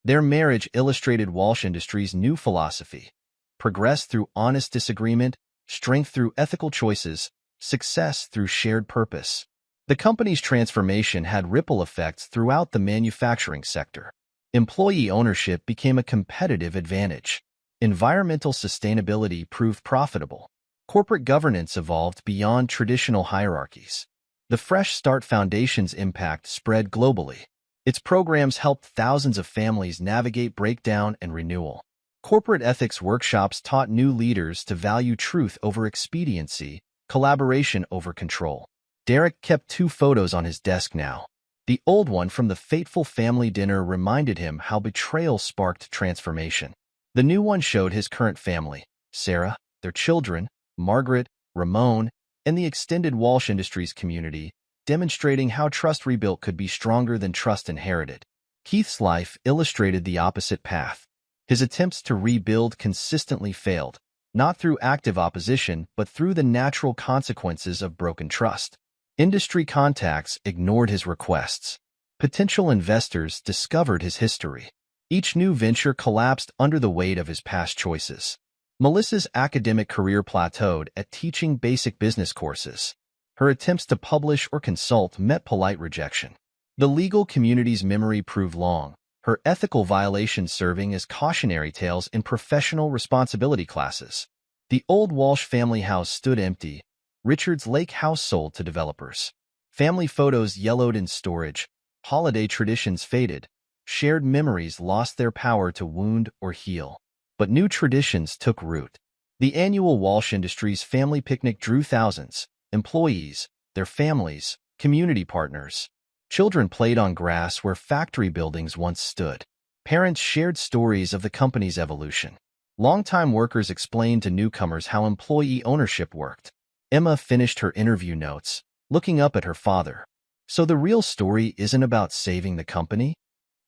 Their marriage illustrated Walsh Industries' new philosophy: progress through honest disagreement, strength through ethical choices, success through shared purpose. The company's transformation had ripple effects throughout the manufacturing sector. Employee ownership became a competitive advantage. Environmental sustainability proved profitable. Corporate governance evolved beyond traditional hierarchies. The Fresh Start Foundation's impact spread globally. Its programs helped thousands of families navigate breakdown and renewal. Corporate ethics workshops taught new leaders to value truth over expediency, collaboration over control. Derek kept 2 photos on his desk now. The old one from the fateful family dinner reminded him how betrayal sparked transformation. The new one showed his current family, Sarah, their children, Margaret, Ramon, and the extended Walsh Industries community, demonstrating how trust rebuilt could be stronger than trust inherited. Keith's life illustrated the opposite path. His attempts to rebuild consistently failed, not through active opposition, but through the natural consequences of broken trust. Industry contacts ignored his requests. Potential investors discovered his history. Each new venture collapsed under the weight of his past choices. Melissa's academic career plateaued at teaching basic business courses. Her attempts to publish or consult met polite rejection. The legal community's memory proved long, her ethical violations serving as cautionary tales in professional responsibility classes. The old Walsh family house stood empty. Richard's lake house sold to developers. Family photos yellowed in storage. Holiday traditions faded. Shared memories lost their power to wound or heal. But new traditions took root. The annual Walsh Industries family picnic drew thousands, employees, their families, community partners. Children played on grass where factory buildings once stood. Parents shared stories of the company's evolution. Longtime workers explained to newcomers how employee ownership worked. Emma finished her interview notes, looking up at her father. So the real story isn't about saving the company?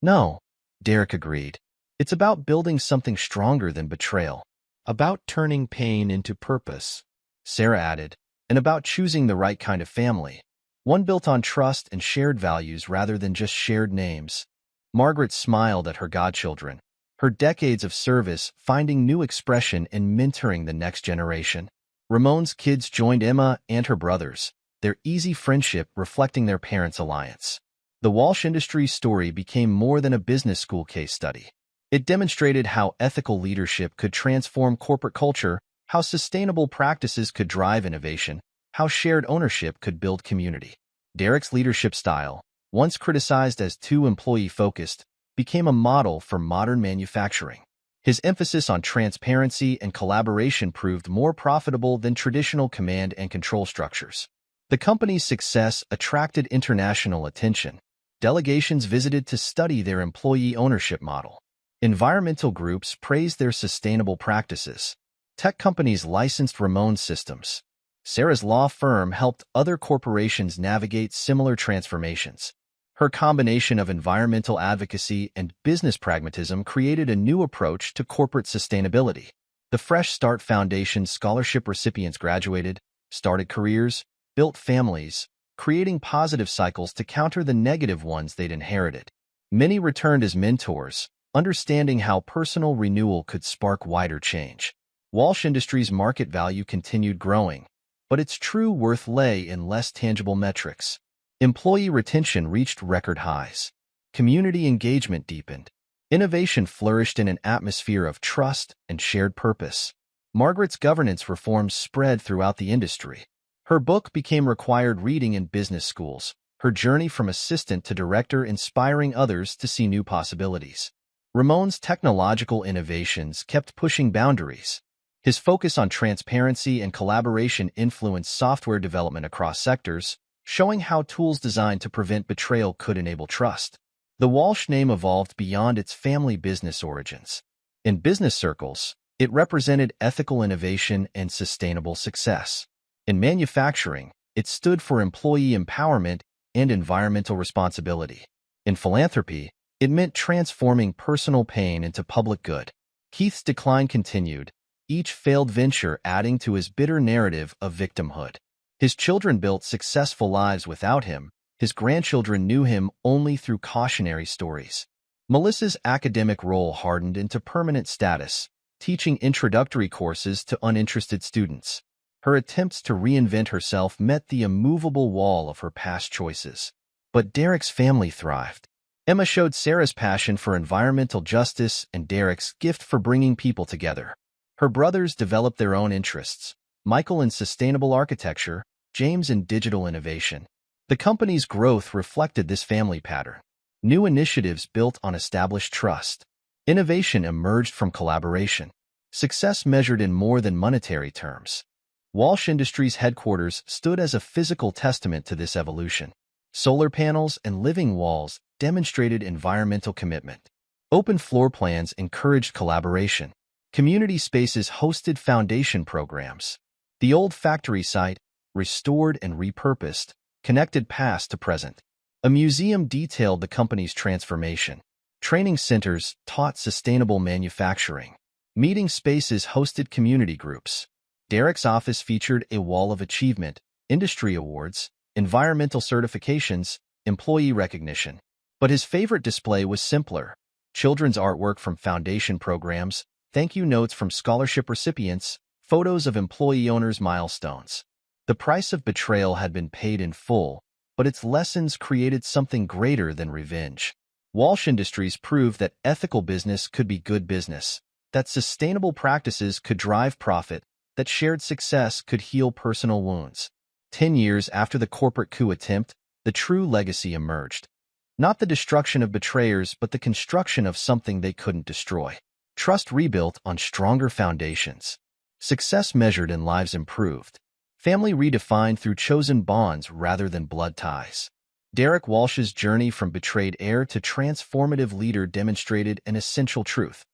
No, Derek agreed. It's about building something stronger than betrayal. About turning pain into purpose, Sarah added, and about choosing the right kind of family. One built on trust and shared values rather than just shared names. Margaret smiled at her godchildren, her decades of service finding new expression in mentoring the next generation. Ramon's kids joined Emma and her brothers, their easy friendship reflecting their parents' alliance. The Walsh Industries story became more than a business school case study. It demonstrated how ethical leadership could transform corporate culture, how sustainable practices could drive innovation, how shared ownership could build community. Derek's leadership style, once criticized as too employee-focused, became a model for modern manufacturing. His emphasis on transparency and collaboration proved more profitable than traditional command and control structures. The company's success attracted international attention. Delegations visited to study their employee ownership model. Environmental groups praised their sustainable practices. Tech companies licensed Ramon's systems. Sarah's law firm helped other corporations navigate similar transformations. Her combination of environmental advocacy and business pragmatism created a new approach to corporate sustainability. The Fresh Start Foundation scholarship recipients graduated, started careers, built families, creating positive cycles to counter the negative ones they'd inherited. Many returned as mentors, understanding how personal renewal could spark wider change. Walsh Industries' market value continued growing, but its true worth lay in less tangible metrics. Employee retention reached record highs. Community engagement deepened. Innovation flourished in an atmosphere of trust and shared purpose. Margaret's governance reforms spread throughout the industry. Her book became required reading in business schools, her journey from assistant to director inspiring others to see new possibilities. Ramon's technological innovations kept pushing boundaries. His focus on transparency and collaboration influenced software development across sectors, showing how tools designed to prevent betrayal could enable trust. The Walsh name evolved beyond its family business origins. In business circles, it represented ethical innovation and sustainable success. In manufacturing, it stood for employee empowerment and environmental responsibility. In philanthropy, it meant transforming personal pain into public good. Keith's decline continued, each failed venture adding to his bitter narrative of victimhood. His children built successful lives without him. His grandchildren knew him only through cautionary stories. Melissa's academic role hardened into permanent status, teaching introductory courses to uninterested students. Her attempts to reinvent herself met the immovable wall of her past choices. But Derek's family thrived. Emma showed Sarah's passion for environmental justice and Derek's gift for bringing people together. Her brothers developed their own interests, Michael in sustainable architecture, James in digital innovation. The company's growth reflected this family pattern. New initiatives built on established trust. Innovation emerged from collaboration. Success measured in more than monetary terms. Walsh Industries headquarters stood as a physical testament to this evolution. Solar panels and living walls demonstrated environmental commitment. Open floor plans encouraged collaboration. Community spaces hosted foundation programs. The old factory site, restored and repurposed, connected past to present. A museum detailed the company's transformation. Training centers taught sustainable manufacturing. Meeting spaces hosted community groups. Derek's office featured a wall of achievement, industry awards, environmental certifications, employee recognition. But his favorite display was simpler. Children's artwork from foundation programs, thank you notes from scholarship recipients, photos of employee owners' milestones. The price of betrayal had been paid in full, but its lessons created something greater than revenge. Walsh Industries proved that ethical business could be good business, that sustainable practices could drive profit, that shared success could heal personal wounds. 10 years after the corporate coup attempt, the true legacy emerged. Not the destruction of betrayers, but the construction of something they couldn't destroy. Trust rebuilt on stronger foundations. Success measured in lives improved. Family redefined through chosen bonds rather than blood ties. Derek Walsh's journey from betrayed heir to transformative leader demonstrated an essential truth.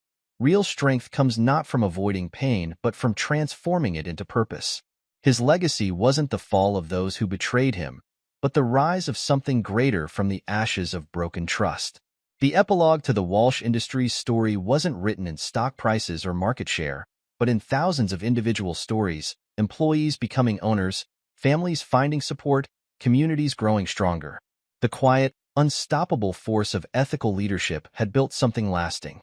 Real strength comes not from avoiding pain, but from transforming it into purpose. His legacy wasn't the fall of those who betrayed him, but the rise of something greater from the ashes of broken trust. The epilogue to the Walsh Industries story wasn't written in stock prices or market share, but in thousands of individual stories, employees becoming owners, families finding support, communities growing stronger. The quiet, unstoppable force of ethical leadership had built something lasting.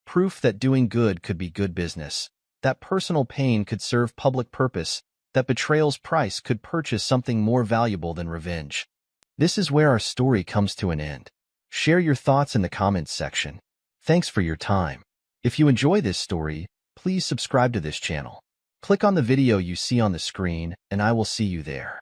Proof that doing good could be good business, that personal pain could serve public purpose, that betrayal's price could purchase something more valuable than revenge. This is where our story comes to an end. Share your thoughts in the comments section. Thanks for your time. If you enjoy this story, please subscribe to this channel. Click on the video you see on the screen, and I will see you there.